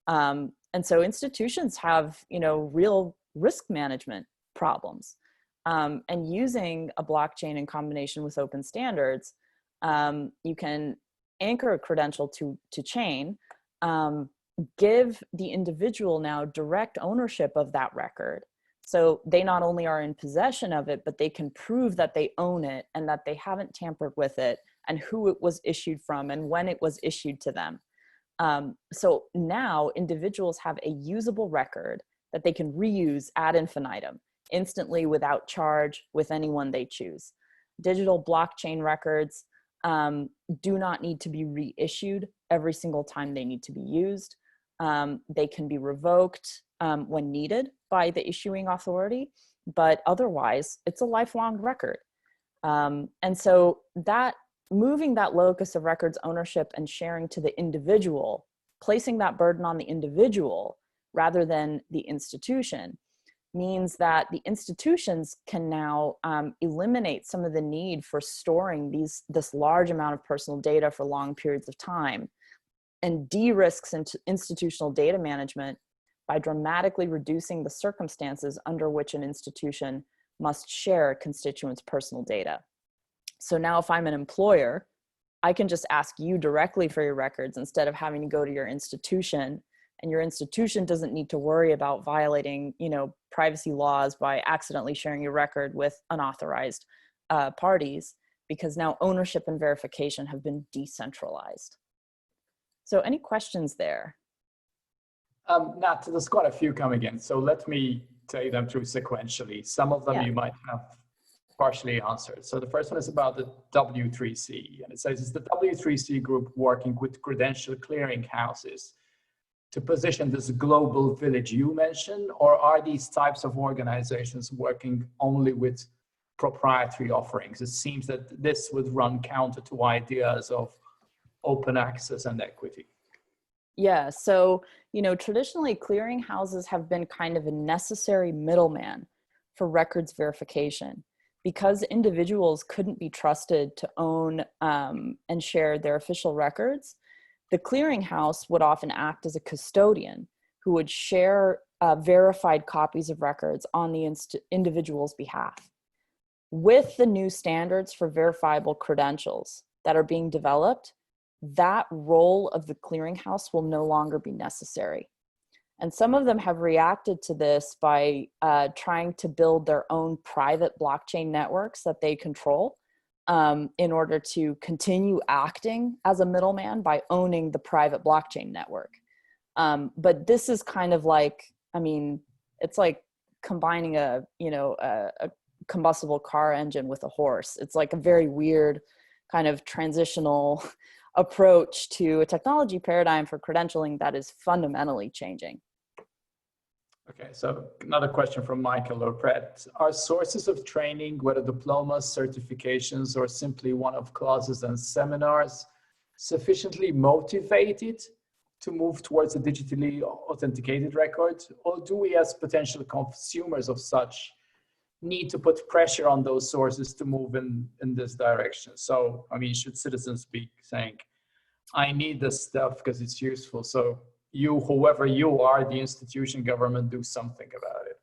And so institutions have, you know, real risk management problems. And using a blockchain in combination with open standards, you can anchor a credential to chain, give the individual now direct ownership of that record. So they not only are in possession of it, but they can prove that they own it and that they haven't tampered with it and who it was issued from and when it was issued to them. So now individuals have a usable record that they can reuse ad infinitum, instantly without charge with anyone they choose. Digital blockchain records do not need to be reissued every single time they need to be used. They can be revoked when needed by the issuing authority, but otherwise it's a lifelong record. And so that moving that locus of records ownership and sharing to the individual, placing that burden on the individual rather than the institution, means that the institutions can now eliminate some of the need for storing this large amount of personal data for long periods of time, and de-risks institutional data management by dramatically reducing the circumstances under which an institution must share constituents' personal data. So now if I'm an employer, I can just ask you directly for your records instead of having to go to your institution, and your institution doesn't need to worry about violating, you know, privacy laws by accidentally sharing your record with unauthorized parties, because now ownership and verification have been decentralized. So any questions there? Nat, there's quite a few coming in, so let me take them through sequentially. Some of them you might have partially answered. So the first one is about the W3C, and it says, is the W3C group working with credential clearing houses to position this global village you mentioned, or are these types of organizations working only with proprietary offerings? It seems that this would run counter to ideas of open access and equity. Yeah, so, you know, traditionally clearing houses have been kind of a necessary middleman for records verification, because individuals couldn't be trusted to own and share their official records. The clearinghouse would often act as a custodian who would share verified copies of records on the individual's behalf. With the new standards for verifiable credentials that are being developed, that role of the clearinghouse will no longer be necessary. And some of them have reacted to this by trying to build their own private blockchain networks that they control in order to continue acting as a middleman by owning the private blockchain network. But this is kind of like, I mean, it's like combining a combustible car engine with a horse. It's like a very weird kind of transitional approach to a technology paradigm for credentialing that is fundamentally changing. Okay, so another question from Michael or Brett. Are sources of training, whether diplomas, certifications, or simply one-off classes and seminars, sufficiently motivated to move towards a digitally authenticated record? Or do we, as potential consumers of such, need to put pressure on those sources to move in this direction? So, I mean, should citizens be saying, I need this stuff because it's useful, so you, whoever you are, the institution, government, do something about it?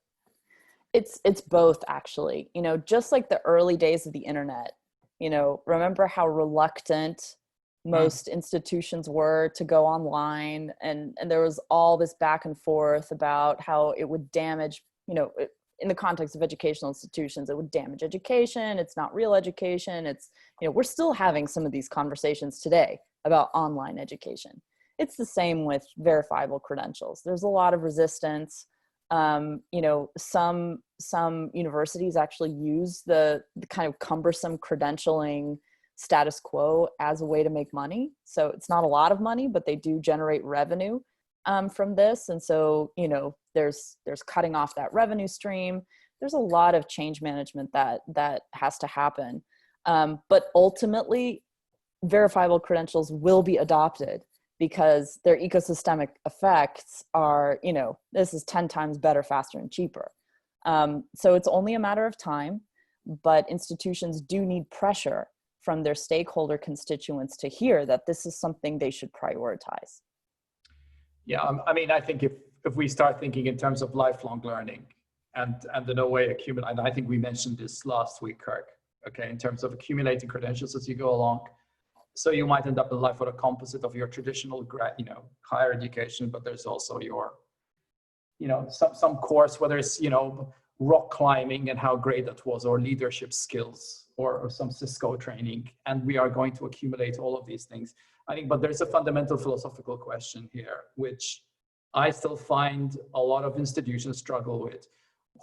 It's both, actually. You know, just like the early days of the internet, you know, remember how reluctant most institutions were to go online, and there was all this back and forth about how it would damage, you know, in the context of educational institutions, it would damage education. It's not real education. It's, you know, we're still having some of these conversations today about online education. It's the same with verifiable credentials. There's a lot of resistance. You know, some universities actually use the kind of cumbersome credentialing status quo as a way to make money. So it's not a lot of money, but they do generate revenue from this. And so, you know, there's cutting off that revenue stream. There's a lot of change management that has to happen. But ultimately, verifiable credentials will be adopted because their ecosystemic effects are, you know, this is 10 times better, faster, and cheaper. So it's only a matter of time, but institutions do need pressure from their stakeholder constituents to hear that this is something they should prioritize. Yeah, I mean, I think if we start thinking in terms of lifelong learning and in a way accumulate, I think we mentioned this last week, Kirk, okay, in terms of accumulating credentials as you go along. So you might end up in life with a composite of your traditional, you know, higher education, but there's also your, you know, some course, whether it's, you know, rock climbing and how great that was, or leadership skills, or some Cisco training. And we are going to accumulate all of these things, I think. But there's a fundamental philosophical question here, which I still find a lot of institutions struggle with.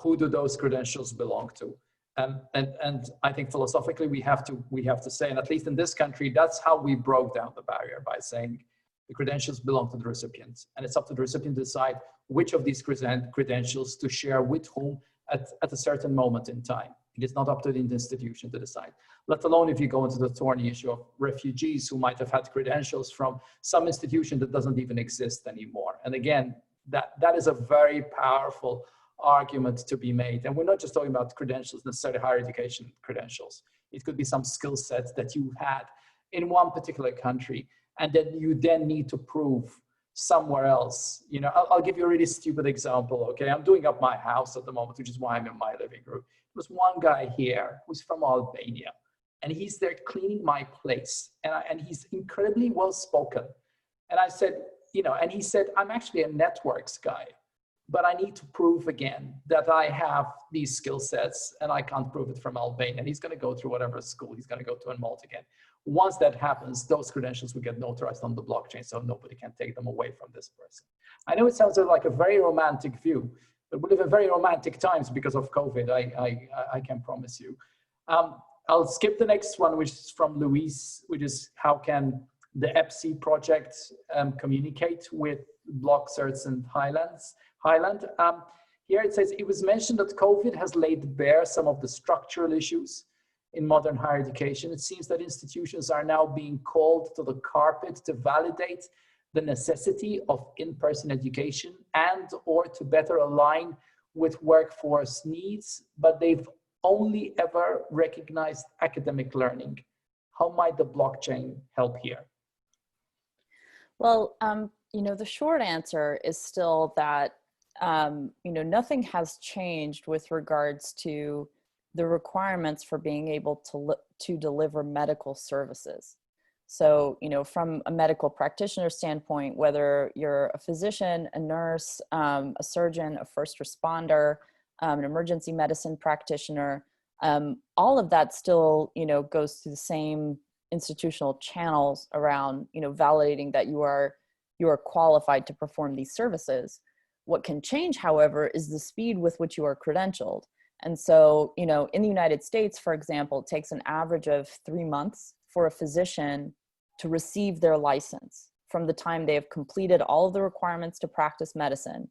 Who do those credentials belong to? And I think philosophically we have to say, and at least in this country, that's how we broke down the barrier, by saying the credentials belong to the recipient, and it's up to the recipient to decide which of these credentials to share with whom at a certain moment in time. It is not up to the institution to decide, let alone if you go into the thorny issue of refugees who might have had credentials from some institution that doesn't even exist anymore. And again, that is a very powerful argument to be made. And we're not just talking about credentials, necessarily higher education credentials. It could be some skill sets that you had in one particular country and that you then need to prove somewhere else. You know, I'll give you a really stupid example, okay? I'm doing up my house at the moment, which is why I'm in my living room. There's one guy here who's from Albania, and he's there cleaning my place, and he's incredibly well spoken. And I said, you know, and he said, I'm actually a networks guy, but I need to prove again that I have these skill sets, and I can't prove it from Albania. And he's going to go through whatever school he's going to go to in Malta again. Once that happens, those credentials will get notarized on the blockchain, so nobody can take them away from this person. I know it sounds like a very romantic view, but we live in very romantic times because of COVID, I can promise you. I'll skip the next one, which is from Luis, which is how can the EPSI project communicate with block certs and Hyland. Here it says, it was mentioned that COVID has laid bare some of the structural issues in modern higher education. It seems that institutions are now being called to the carpet to validate the necessity of in-person education and or to better align with workforce needs, but they've only ever recognized academic learning. How might the blockchain help here? Well, you know, the short answer is still that, you know, nothing has changed with regards to the requirements for being able to deliver medical services. So, from a medical practitioner standpoint, whether you're a physician, a nurse, a surgeon, a first responder, an emergency medicine practitioner, all of that still, goes through the same institutional channels around, validating that you are qualified to perform these services. What can change, however, is the speed with which you are credentialed. And so, in the United States, for example, it takes an average of 3 months for a physician to receive their license from the time they have completed all of the requirements to practice medicine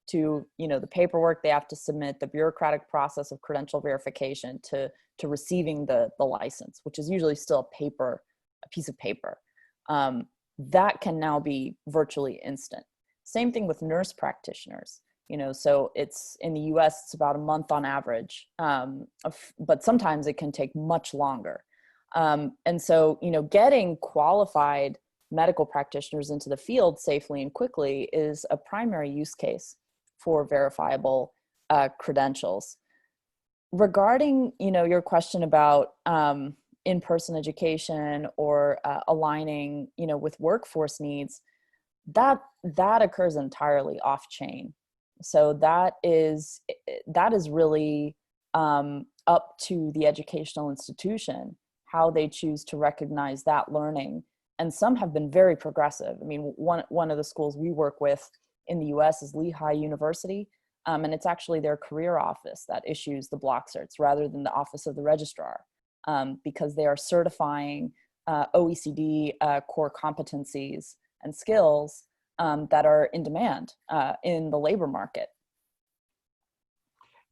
to, the paperwork they have to submit, the bureaucratic process of credential verification to receiving the license, which is usually still a piece of paper. That can now be virtually instant. Same thing with nurse practitioners. So it's in the US, it's about a month on average, but sometimes it can take much longer. And so, getting qualified medical practitioners into the field safely and quickly is a primary use case for verifiable credentials. Regarding, your question about in-person education or aligning, with workforce needs, that occurs entirely off-chain. So that is really up to the educational institution, how they choose to recognize that learning. And some have been very progressive. I mean, one of the schools we work with in the US is Lehigh University. And it's actually their career office that issues the block certs rather than the office of the registrar, because they are certifying OECD core competencies and skills that are in demand in the labor market.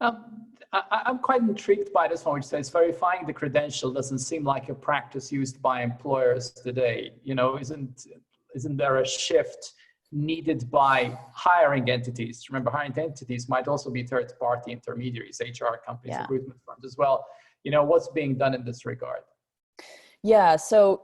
I'm quite intrigued by this one, which says verifying the credential doesn't seem like a practice used by employers today. Isn't there a shift needed by hiring entities? Remember, hiring entities might also be third-party intermediaries, HR companies, recruitment firms as well. What's being done in this regard? Yeah, so,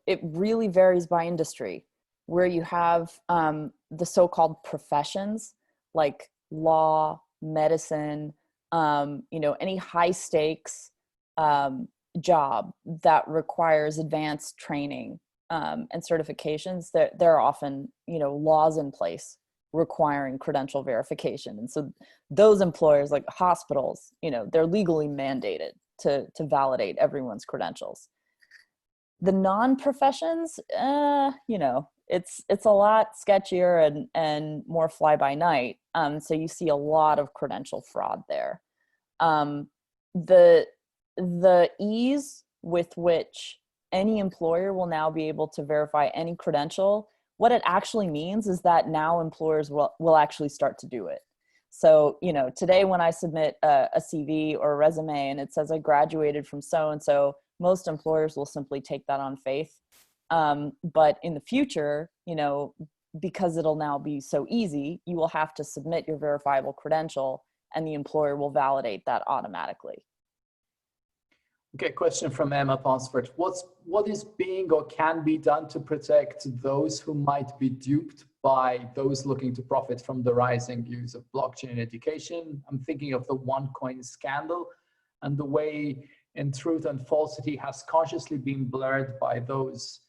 it really varies by industry, where you have the so-called professions like law, medicine, any high stakes job that requires advanced training and certifications. There are often, laws in place requiring credential verification. And so those employers like hospitals, they're legally mandated to validate everyone's credentials. The non-professions, it's a lot sketchier and more fly by night. So you see a lot of credential fraud there. The ease with which any employer will now be able to verify any credential, what it actually means is that now employers will actually start to do it. So, today when I submit a CV or a resume and it says I graduated from so-and-so, most employers will simply take that on faith. But in the future, because it'll now be so easy, you will have to submit your verifiable credential and the employer will validate that automatically. Okay, question from Emma Ponsford. What is being or can be done to protect those who might be duped by those looking to profit from the rising use of blockchain in education? I'm thinking of the OneCoin scandal and the way in truth and falsity has consciously been blurred by those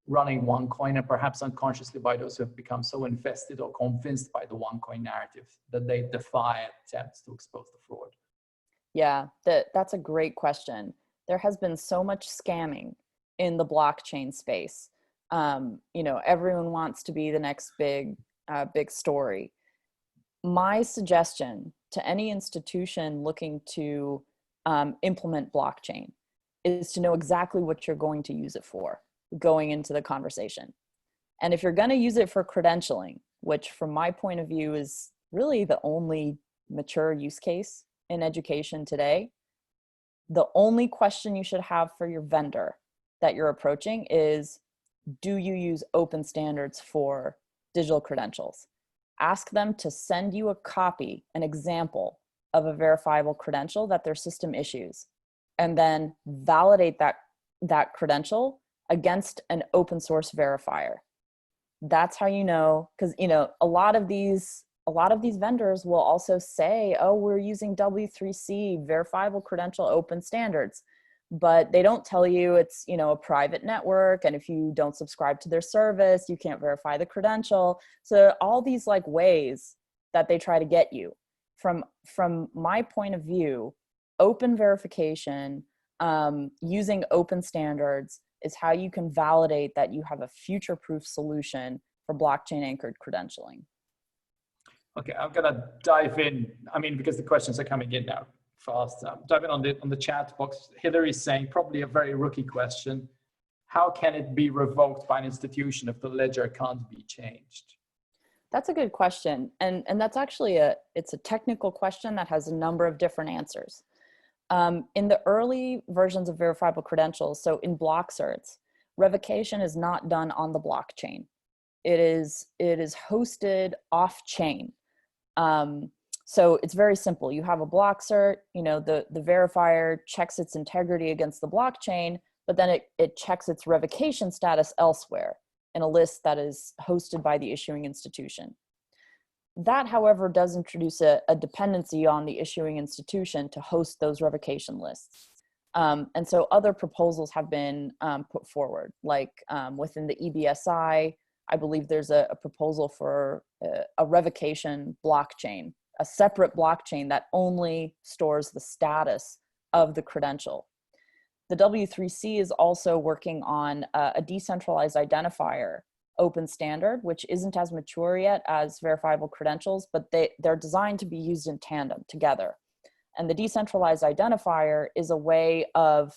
running OneCoin and perhaps unconsciously by those who have become so invested or convinced by the OneCoin narrative that they defy attempts to expose the fraud. Yeah, that's a great question. There has been so much scamming in the blockchain space. Everyone wants to be the next big story. My suggestion to any institution looking to implement blockchain is to know exactly what you're going to use it for going into the conversation. And if you're going to use it for credentialing, which from my point of view is really the only mature use case in education today, the only question you should have for your vendor that you're approaching is, do you use open standards for digital credentials? Ask them to send you a copy, an example of a verifiable credential that their system issues, and then validate that credential against an open source verifier. That's how you know, because a lot of these vendors will also say, oh, we're using W3C, verifiable credential open standards. but they don't tell you it's, you know, a private network. And if you don't subscribe to their service, you can't verify the credential. So all these like ways that they try to get you. From my point of view, open verification, using open standards is how you can validate that you have a future-proof solution for blockchain anchored credentialing. Okay, I'm gonna dive in. I mean, because the questions are coming in now fast. Dive in on the chat box. Hillary's saying probably a very rookie question. How can it be revoked by an institution if the ledger can't be changed? That's a good question. And that's actually it's a technical question that has a number of different answers. In the early versions of verifiable credentials, so in block certs, revocation is not done on the blockchain. It is hosted off chain. So it's very simple. You have a block cert, you know, the verifier checks its integrity against the blockchain, but then it checks its revocation status elsewhere in a list that is hosted by the issuing institution. That, however, does introduce a dependency on the issuing institution to host those revocation lists. And so other proposals have been put forward, like within the EBSI, I believe there's a proposal for a revocation blockchain, a separate blockchain that only stores the status of the credential. The W3C is also working on a decentralized identifier open standard, which isn't as mature yet as verifiable credentials, but they're designed to be used in tandem together. And the decentralized identifier is a way of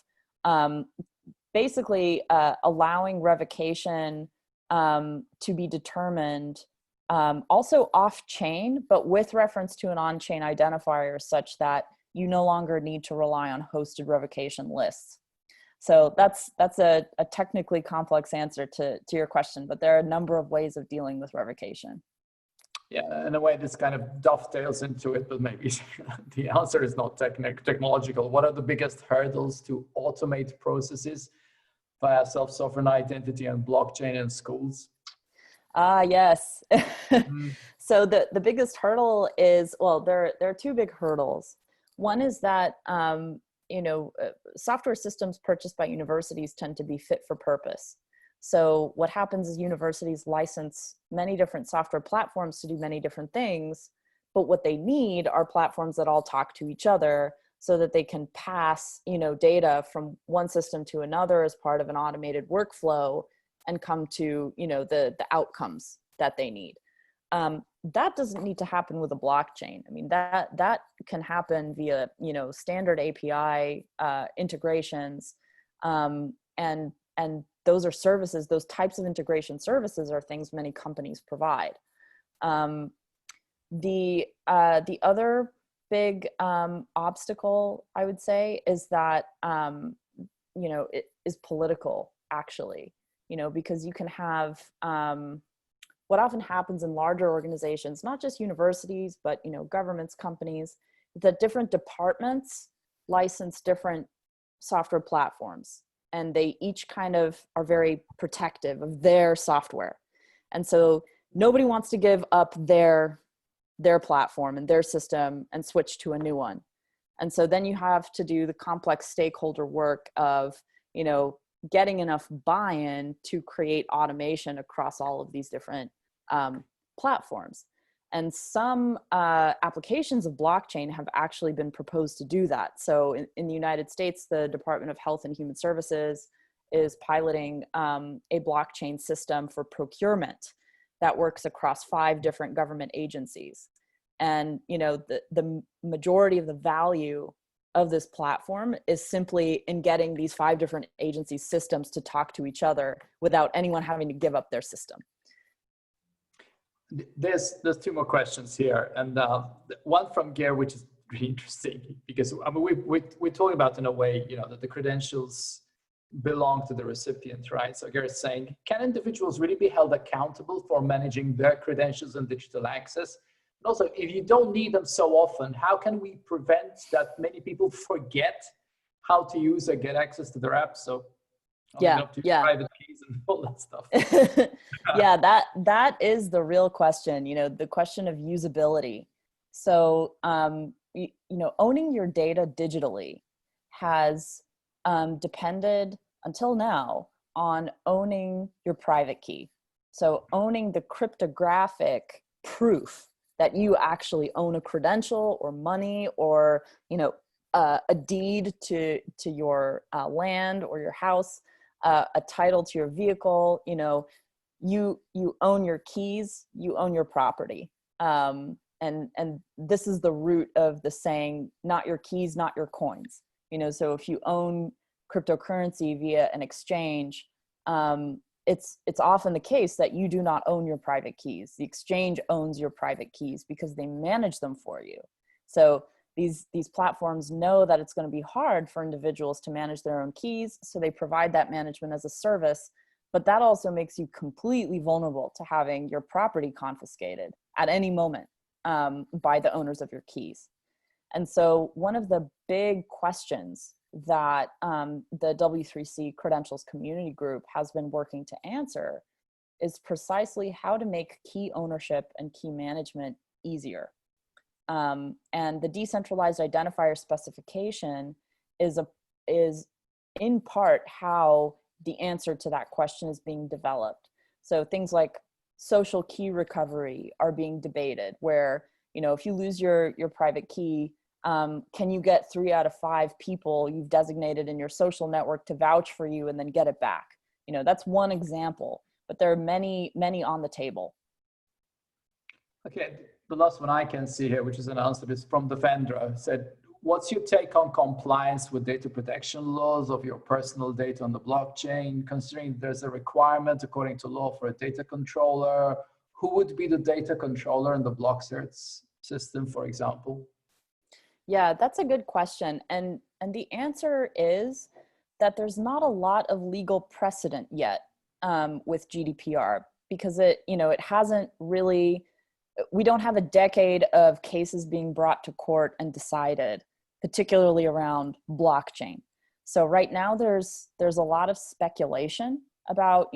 basically allowing revocation to be determined also off-chain, but with reference to an on-chain identifier such that you no longer need to rely on hosted revocation lists. So that's a technically complex answer to your question, but there are a number of ways of dealing with revocation. Yeah, in a way this kind of dovetails into it, but maybe the answer is not technological. What are the biggest hurdles to automate processes via self-sovereign identity and blockchain in schools? Yes. So the biggest hurdle is, well, there are two big hurdles. One is that, you know, software systems purchased by universities tend to be fit for purpose. So what happens is universities license many different software platforms to do many different things, but what they need are platforms that all talk to each other so that they can pass, you know, data from one system to another as part of an automated workflow and come to, you know, the outcomes that they need. That doesn't need to happen with a blockchain. I mean, that can happen via, you know, standard API integrations, and those are services. Those types of integration services are things many companies provide. The other big obstacle, I would say, is that you know, it is political, actually. You know, because you can have what often happens in larger organizations, not just universities, but, you know, governments, companies, that different departments license different software platforms, and they each kind of are very protective of their software. And so nobody wants to give up their platform and their system and switch to a new one. And so then you have to do the complex stakeholder work of, you know, getting enough buy-in to create automation across all of these different platforms. And some applications of blockchain have actually been proposed to do that. So in the United States, the Department of Health and Human Services is piloting a blockchain system for procurement that works across 5 different government agencies. And, you know, the majority of the value of this platform is simply in getting these 5 different agency systems to talk to each other without anyone having to give up their system. There's 2 more questions here, and one from Gare, which is really interesting, because I mean we're talking about, in a way, you know, that the credentials belong to the recipient, right? So Gare is saying, can individuals really be held accountable for managing their credentials and digital access? And also, if you don't need them so often, how can we prevent that many people forget how to use or get access to their apps? So private keys and all that stuff. Yeah, that is the real question, you know, the question of usability. So, you know, owning your data digitally has depended until now on owning your private key. So owning the cryptographic proof that you actually own a credential or money or, a deed to your land or your house, a title to your vehicle, you own your keys, you own your property. And this is the root of the saying, not your keys, not your coins. So if you own cryptocurrency via an exchange, it's often the case that you do not own your private keys. The exchange owns your private keys because they manage them for you. So these platforms know that it's going to be hard for individuals to manage their own keys, so they provide that management as a service. But that also makes you completely vulnerable to having your property confiscated at any moment by the owners of your keys. And so one of the big questions that the W3C Credentials community group has been working to answer is precisely how to make key ownership and key management easier. And the decentralized identifier specification is in part how the answer to that question is being developed. So things like social key recovery are being debated, where, if you lose your private key, can you get 3 out of 5 people you've designated in your social network to vouch for you and then get it back? That's one example, but there are many, many on the table. Okay, the last one I can see here, which is an answer, is from Devendra. Said, what's your take on compliance with data protection laws of your personal data on the blockchain, considering there's a requirement according to law for a data controller? Who would be the data controller in the block certs system, for example? Yeah, that's a good question. And the answer is that there's not a lot of legal precedent yet with GDPR, because it hasn't really, we don't have a decade of cases being brought to court and decided, particularly around blockchain. So right now there's a lot of speculation about,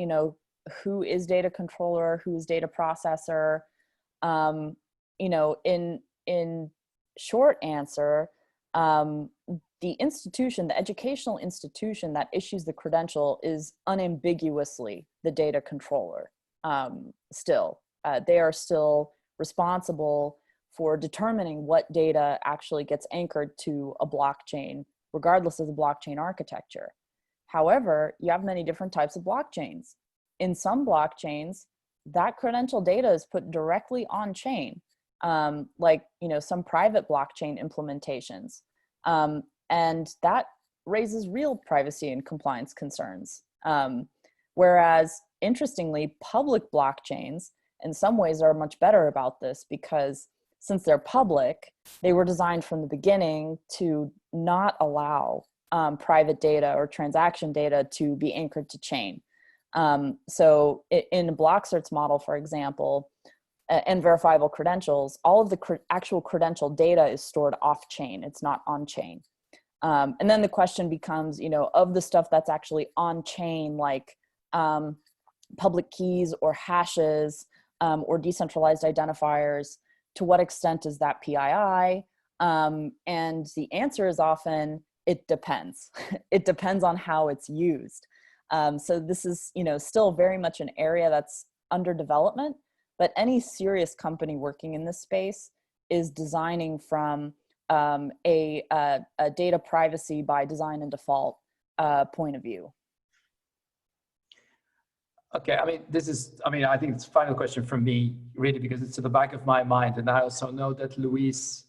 who is data controller, who is data processor. In short answer, the educational institution that issues the credential is unambiguously the data controller. Still, they are still responsible for determining what data actually gets anchored to a blockchain, regardless of the blockchain architecture. However, you have many different types of blockchains. In some blockchains, that credential data is put directly on chain, like some private blockchain implementations. And that raises real privacy and compliance concerns. Whereas, interestingly, public blockchains in some ways are much better about this, because since they're public, they were designed from the beginning to not allow private data or transaction data to be anchored to chain. So in a block certs model, for example, and verifiable credentials, all of the actual credential data is stored off chain. It's not on chain. And then the question becomes, of the stuff that's actually on chain, like public keys or hashes or decentralized identifiers, to what extent is that PII? And the answer is often, it depends. It depends on how it's used. So this is, still very much an area that's under development, but any serious company working in this space is designing from a data privacy by design and default point of view. Okay, I think it's a final question from me, really, because it's at the back of my mind. And I also know that Luis,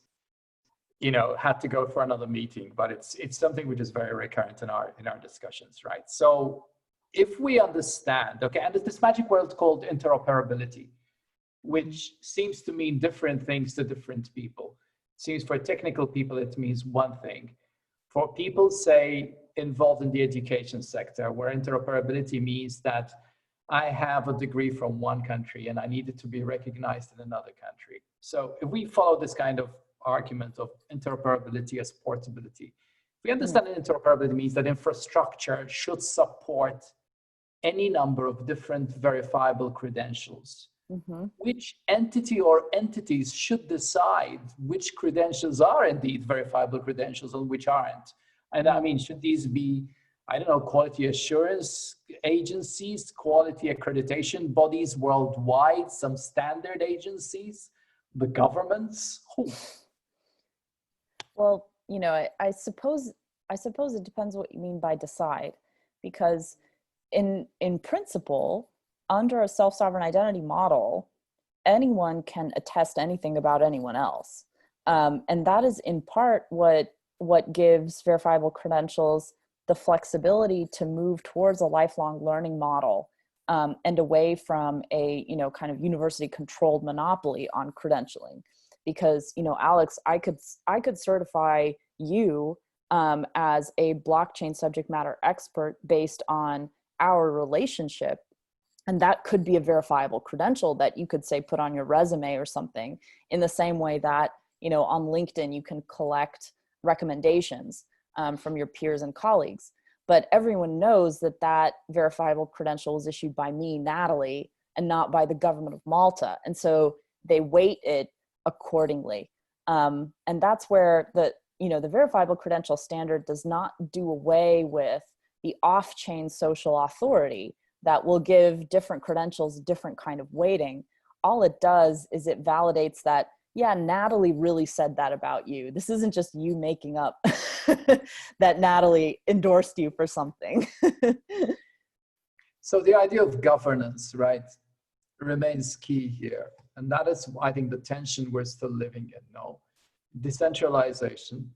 had to go for another meeting, but it's something which is very recurrent in our discussions, right? So if we understand, okay, and there's this magic word called interoperability, which seems to mean different things to different people. It seems for technical people, it means one thing. For people, say, involved in the education sector, where interoperability means that I have a degree from one country and I need it to be recognized in another country. So if we follow this kind of argument of interoperability as portability, we understand that interoperability means that infrastructure should support any number of different verifiable credentials. Mm-hmm. Which entity or entities should decide which credentials are indeed verifiable credentials and which aren't? And I mean, should these be, I don't know, quality assurance agencies, quality accreditation bodies worldwide, some standard agencies, the governments? Who? Well, you know, I suppose it depends what you mean by decide, because in principle, under a self-sovereign identity model, anyone can attest anything about anyone else. And that is in part what gives verifiable credentials the flexibility to move towards a lifelong learning model, and away from a, you know, kind of university controlled monopoly on credentialing. Because, you know, Alex, I could certify you as a blockchain subject matter expert based on our relationship. And that could be a verifiable credential that you could, say, put on your resume or something, in the same way that, you know, on LinkedIn, you can collect recommendations from your peers and colleagues. But everyone knows that that verifiable credential was issued by me, Natalie, and not by the government of Malta. And so they weight it accordingly. And that's where the verifiable credential standard does not do away with the off-chain social authority that will give different credentials a different kind of weighting. All it does is it validates that, yeah, Natalie really said that about you. This isn't just you making up that Natalie endorsed you for something. So the idea of governance, right, remains key here. And that is, I think, the tension we're still living in, no? Decentralization.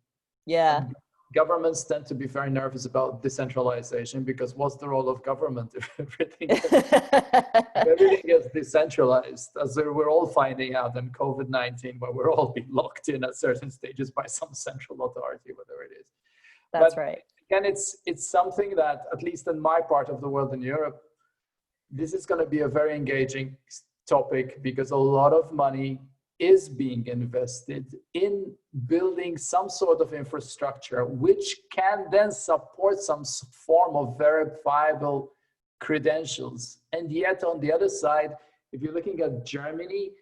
Yeah. And governments tend to be very nervous about decentralization, because what's the role of government if everything is decentralized, as we're all finding out in COVID-19, where we're all being locked in at certain stages by some central authority, whatever it is. That's but right. Again, it's something that, at least in my part of the world in Europe, this is going to be a very engaging topic, because a lot of money is being invested in building some sort of infrastructure which can then support some form of verifiable credentials. And yet, on the other side, if you're looking at Germany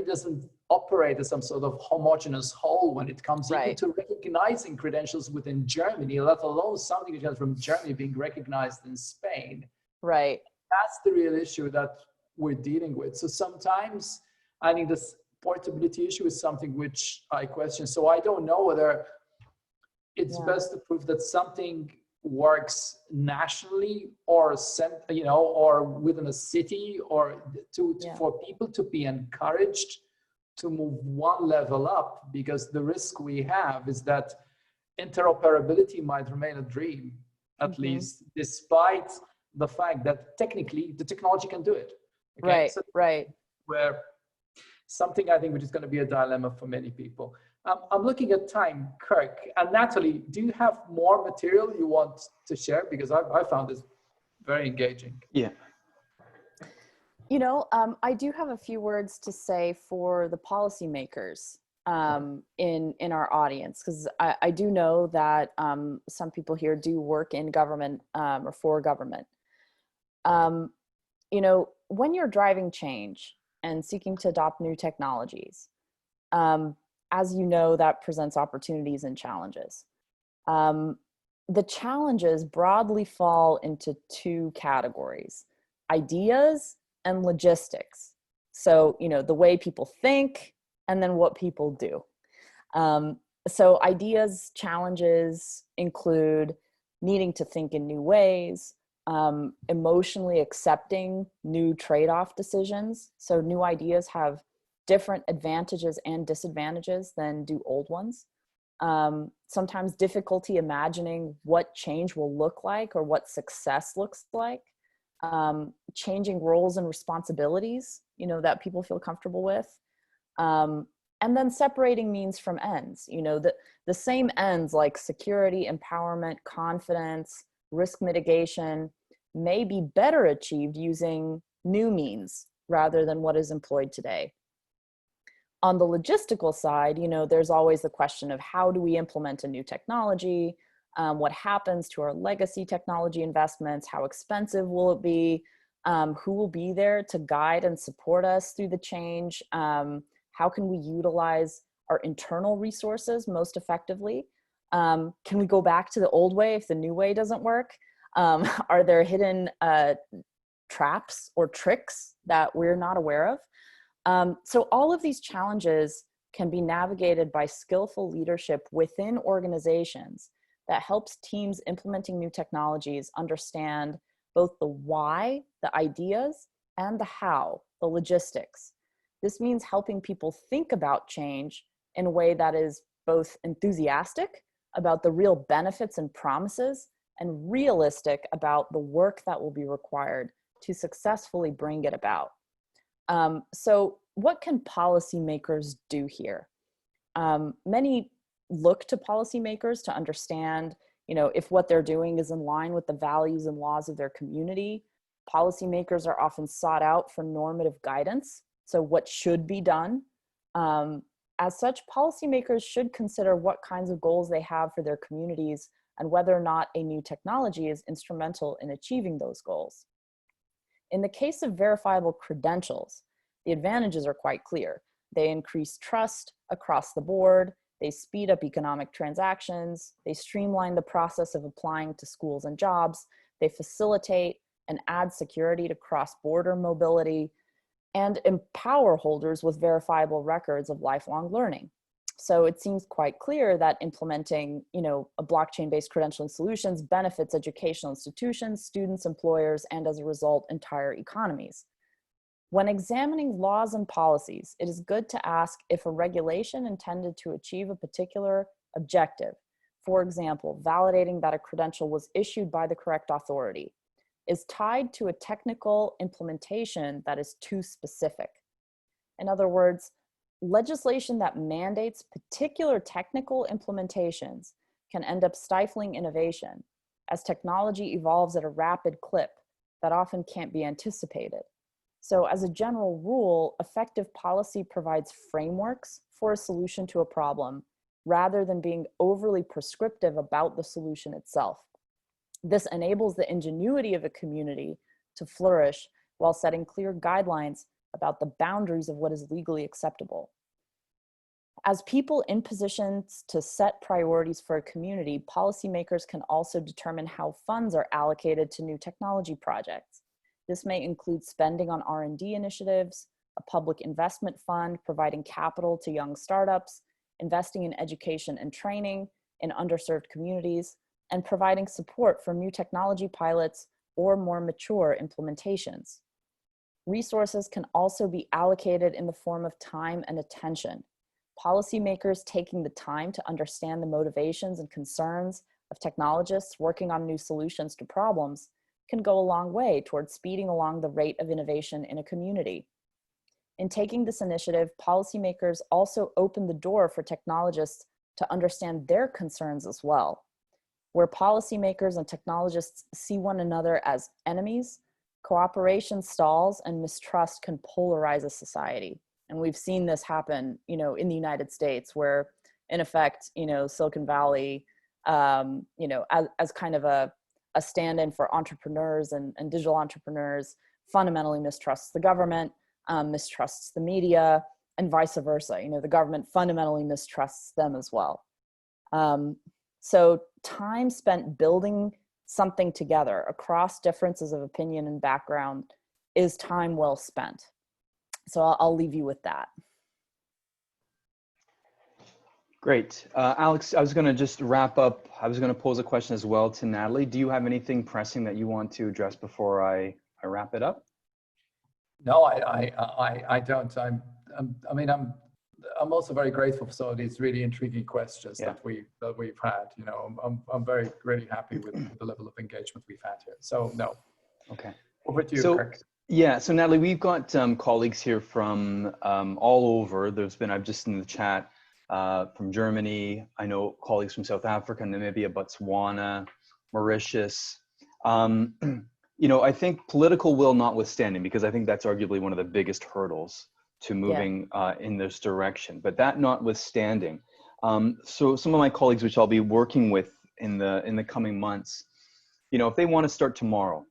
doesn't operate as some sort of homogeneous whole when it comes even to recognizing credentials within Germany, let alone something that comes from Germany being recognized in Spain. Right. That's the real issue that we're dealing with. So sometimes I think this portability issue is something which I question. So I don't know whether it's best to prove that something works nationally, or or within a city, or for people to be encouraged to move one level up, because the risk we have is that interoperability might remain a dream, at least, despite the fact that technically the technology can do it. Okay? Right. Where something, I think, which is going to be a dilemma for many people. I'm looking at time, Kirk. And Natalie, do you have more material you want to share? Because I found this very engaging. Yeah. You know, I do have a few words to say for the policymakers in our audience, because I do know that some people here do work in government or for government. You know, when you're driving change and seeking to adopt new technologies, as you know, that presents opportunities and challenges. The challenges broadly fall into two categories: ideas and logistics. So, you know, the way people think, and then what people do. So ideas, challenges include needing to think in new ways, emotionally accepting new trade-off decisions. So new ideas have different advantages and disadvantages than do old ones. Sometimes difficulty imagining what change will look like or what success looks like. Changing roles and responsibilities, you know, that people feel comfortable with. And then separating means from ends, you know, the same ends like security, empowerment, confidence, risk mitigation may be better achieved using new means rather than what is employed today. On the logistical side, you know, there's always the question of how do we implement a new technology? What happens to our legacy technology investments? How expensive will it be? Who will be there to guide and support us through the change? How can we utilize our internal resources most effectively? Can we go back to the old way if the new way doesn't work? Are there hidden traps or tricks that we're not aware of? So all of these challenges can be navigated by skillful leadership within organizations that helps teams implementing new technologies understand both the why, the ideas, and the how, the logistics. This means helping people think about change in a way that is both enthusiastic about the real benefits and promises and realistic about the work that will be required to successfully bring it about. So what can policymakers do here? Many look to policymakers to understand, if what they're doing is in line with the values and laws of their community. Policymakers are often sought out for normative guidance. So what should be done? As such, policymakers should consider what kinds of goals they have for their communities and whether or not a new technology is instrumental in achieving those goals. In the case of verifiable credentials, the advantages are quite clear. They increase trust across the board, they speed up economic transactions, they streamline the process of applying to schools and jobs, they facilitate and add security to cross-border mobility, and empower holders with verifiable records of lifelong learning. So it seems quite clear that implementing, a blockchain-based credentialing solutions benefits educational institutions, students, employers, and as a result, entire economies. When examining laws and policies, it is good to ask if a regulation intended to achieve a particular objective, for example, validating that a credential was issued by the correct authority, is tied to a technical implementation that is too specific. In other words, legislation that mandates particular technical implementations can end up stifling innovation as technology evolves at a rapid clip that often can't be anticipated. So as a general rule, effective policy provides frameworks for a solution to a problem rather than being overly prescriptive about the solution itself. This enables the ingenuity of a community to flourish while setting clear guidelines about the boundaries of what is legally acceptable. As people in positions to set priorities for a community, policymakers can also determine how funds are allocated to new technology projects. This may include spending on R&D initiatives, a public investment fund providing capital to young startups, investing in education and training in underserved communities, and providing support for new technology pilots or more mature implementations. Resources can also be allocated in the form of time and attention. Policymakers taking the time to understand the motivations and concerns of technologists working on new solutions to problems can go a long way towards speeding along the rate of innovation in a community. In taking this initiative, policymakers also open the door for technologists to understand their concerns as well. Where policymakers and technologists see one another as enemies, cooperation stalls and mistrust can polarize a society. And we've seen this happen, in the United States, where in effect, Silicon Valley, as kind of a stand-in for entrepreneurs and digital entrepreneurs, fundamentally mistrusts the government, mistrusts the media, and vice versa. The government fundamentally mistrusts them as well. So time spent building something together across differences of opinion and background is time well spent. So I'll leave you with that. Great. Alex, I was going to just wrap up. I was going to pose a question as well to Natalie. Do you have anything pressing that you want to address before I wrap it up? No, I don't. I'm also very grateful for some of these really intriguing questions that we've had. I'm really happy with the level of engagement we've had here. So no. Okay. Over to you, Kirk. Yeah, so Natalie, we've got colleagues here from all over. I've just in the chat from Germany. I know colleagues from South Africa, Namibia, Botswana, Mauritius. I think political will notwithstanding, because I think that's arguably one of the biggest hurdles to moving in this direction. But that notwithstanding, so some of my colleagues, which I'll be working with in the coming months, if they want to start tomorrow,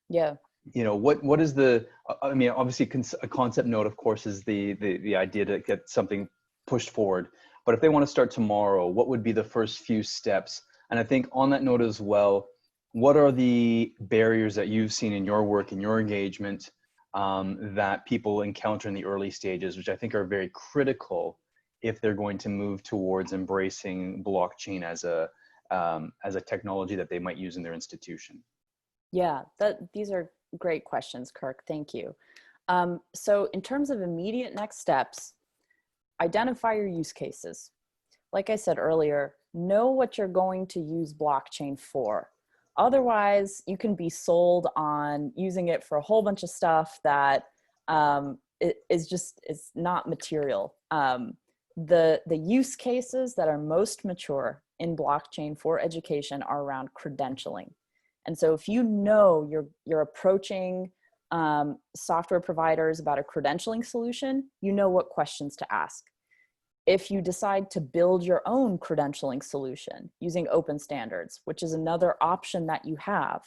what is obviously a concept note, of course, is the idea to get something pushed forward. But if they want to start tomorrow, what would be the first few steps? And I think on that note as well, what are the barriers that you've seen in your work, in your engagement, that people encounter in the early stages, which I think are very critical if they're going to move towards embracing blockchain as a technology that they might use in their institution? Yeah, these are great questions, Kirk. Thank you. So in terms of immediate next steps, identify your use cases. Like I said earlier, know what you're going to use blockchain for. Otherwise, you can be sold on using it for a whole bunch of stuff that is not material. The use cases that are most mature in blockchain for education are around credentialing. And so if you know you're approaching software providers about a credentialing solution, you know what questions to ask. If you decide to build your own credentialing solution using open standards, which is another option that you have,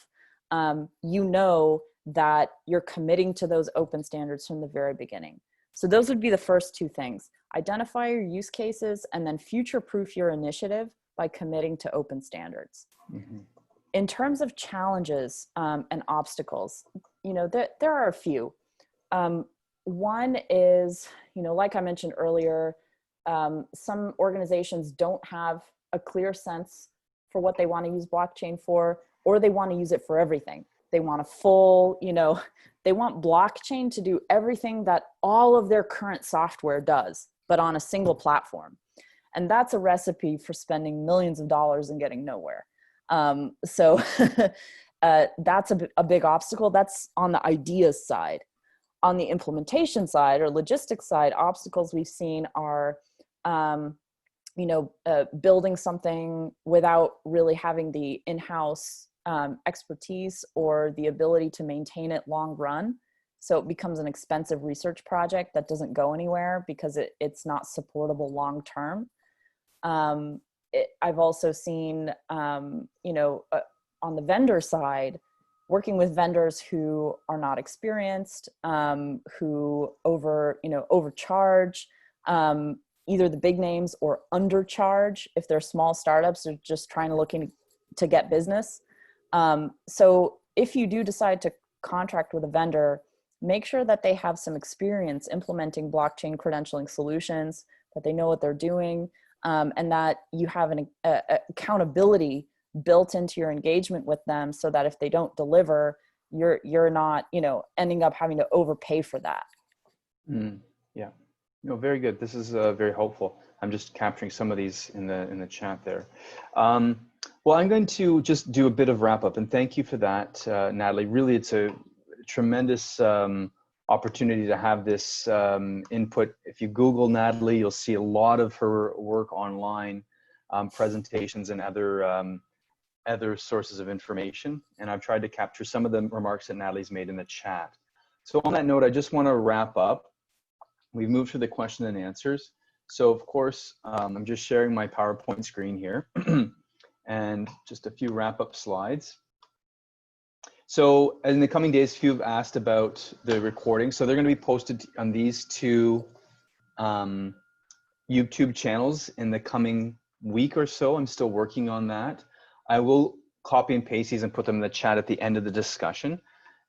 you know that you're committing to those open standards from the very beginning. So those would be the first two things. Identify your use cases and then future-proof your initiative by committing to open standards. Mm-hmm. In terms of challenges and obstacles, there are a few. One is, like I mentioned earlier, some organizations don't have a clear sense for what they want to use blockchain for, or they want to use it for everything. They want a full, they want blockchain to do everything that all of their current software does, but on a single platform. And that's a recipe for spending millions of dollars and getting nowhere. So that's a big obstacle. That's on the ideas side. On the implementation side or logistics side, obstacles we've seen are, building something without really having the in-house expertise or the ability to maintain it long run. So it becomes an expensive research project that doesn't go anywhere because it's not supportable long term. I've also seen, on the vendor side, working with vendors who are not experienced, who overcharge, either the big names or undercharge if they're small startups or just trying to get business. So if you do decide to contract with a vendor, make sure that they have some experience implementing blockchain credentialing solutions, that they know what they're doing, and that you have an accountability built into your engagement with them so that if they don't deliver, you're not, ending up having to overpay for that. Yeah, no, very good. This is very helpful. I'm just capturing some of these in the chat there. Well, I'm going to just do a bit of wrap up, and thank you for that, Natalie. Really, it's a tremendous opportunity to have this input. If you Google Natalie, you'll see a lot of her work online, presentations and other sources of information. And I've tried to capture some of the remarks that Natalie's made in the chat. So on that note, I just want to wrap up. We've moved to the question and answers. So of course, I'm just sharing my PowerPoint screen here and just a few wrap up slides. So in the coming days, a few have asked about the recording. So they're going to be posted on these two YouTube channels in the coming week or so. I'm still working on that. I will copy and paste these and put them in the chat at the end of the discussion.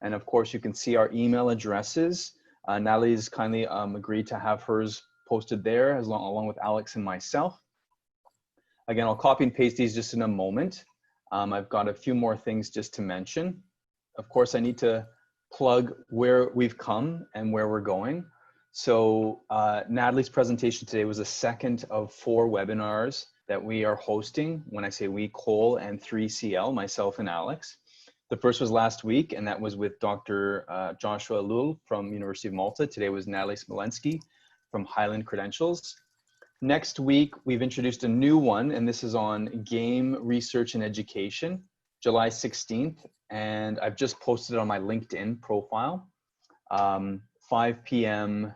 And of course, you can see our email addresses. Natalie's kindly agreed to have hers posted there along with Alex and myself. Again, I'll copy and paste these just in a moment. I've got a few more things just to mention. Of course, I need to plug where we've come and where we're going. So Natalie's presentation today was the second of 4 webinars that we are hosting. When I say we, Cole and 3CL, myself and Alex. The first was last week, and that was with Dr. Joshua Lul from University of Malta. Today was Natalie Smolenski from Hyland Credentials. Next week, we've introduced a new one, and this is on game research and education, July 16th. And I've just posted it on my LinkedIn profile, 5 p.m.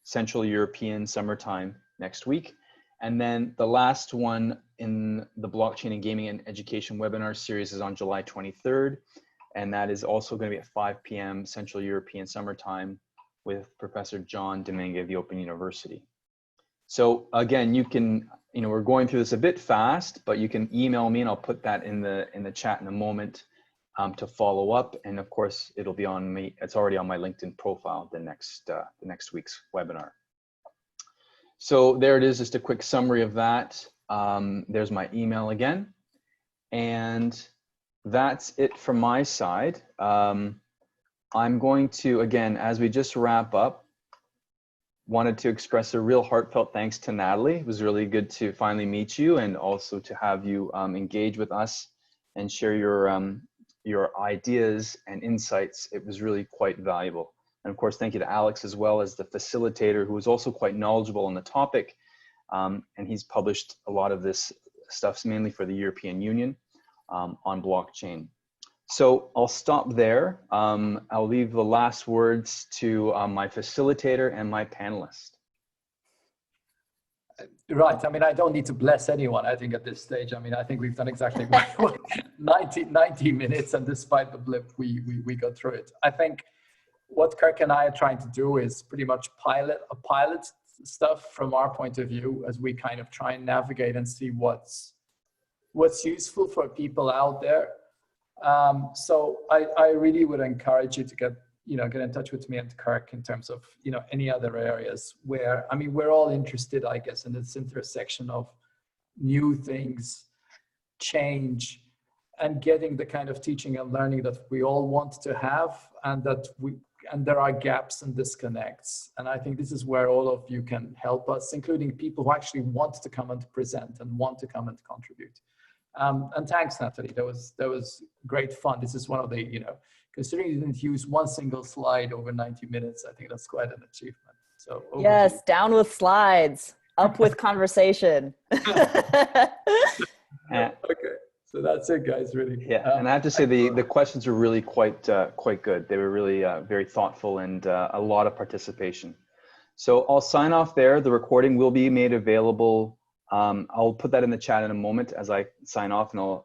Central European summertime next week. And then the last one in the blockchain and gaming and education webinar series is on July 23rd. And that is also going to be at 5 p.m. Central European summertime with Professor John Domingue of the Open University. So again, you can, we're going through this a bit fast, but you can email me and I'll put that in the chat in a moment to follow up. And of course, it'll be on me. It's already on my LinkedIn profile, the next week's webinar. So there it is, just a quick summary of that. There's my email again. And that's it from my side. I'm going to, again, as we just wrap up, wanted to express a real heartfelt thanks to Natalie. It was really good to finally meet you and also to have you engage with us and share your ideas and insights. It was really quite valuable. And of course, thank you to Alex as well as the facilitator, who was also quite knowledgeable on the topic. And he's published a lot of this stuff, mainly for the European Union on blockchain. So I'll stop there. I'll leave the last words to my facilitator and my panelist. Right. I mean, I don't need to bless anyone, I think, at this stage. I mean, I think we've done exactly 90 minutes, and despite the blip, we got through it. I think what Kirk and I are trying to do is pretty much pilot stuff from our point of view as we kind of try and navigate and see what's useful for people out there. So I really would encourage you to get in touch with me and Kirk in terms of, any other areas where, I mean, we're all interested, I guess, in this intersection of new things, change, and getting the kind of teaching and learning that we all want to have, and there are gaps and disconnects. And I think this is where all of you can help us, including people who actually want to come and present and want to come and contribute. And thanks, Natalie. That was great fun. This is one of the, considering you didn't use one single slide over 90 minutes, I think that's quite an achievement. So yes, down with slides, up with conversation. Okay, so that's it, guys. Really. Yeah, and I have to say the questions were really quite good. They were really very thoughtful and a lot of participation. So I'll sign off there. The recording will be made available. I'll put that in the chat in a moment as I sign off, and I'll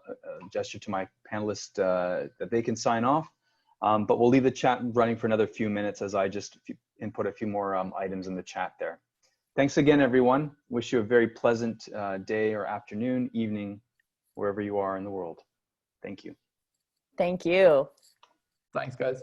gesture to my panelists that they can sign off. But we'll leave the chat running for another few minutes as I just input a few more items in the chat there. Thanks again, everyone. Wish you a very pleasant day or afternoon, evening, wherever you are in the world. Thank you. Thank you. Thanks, guys.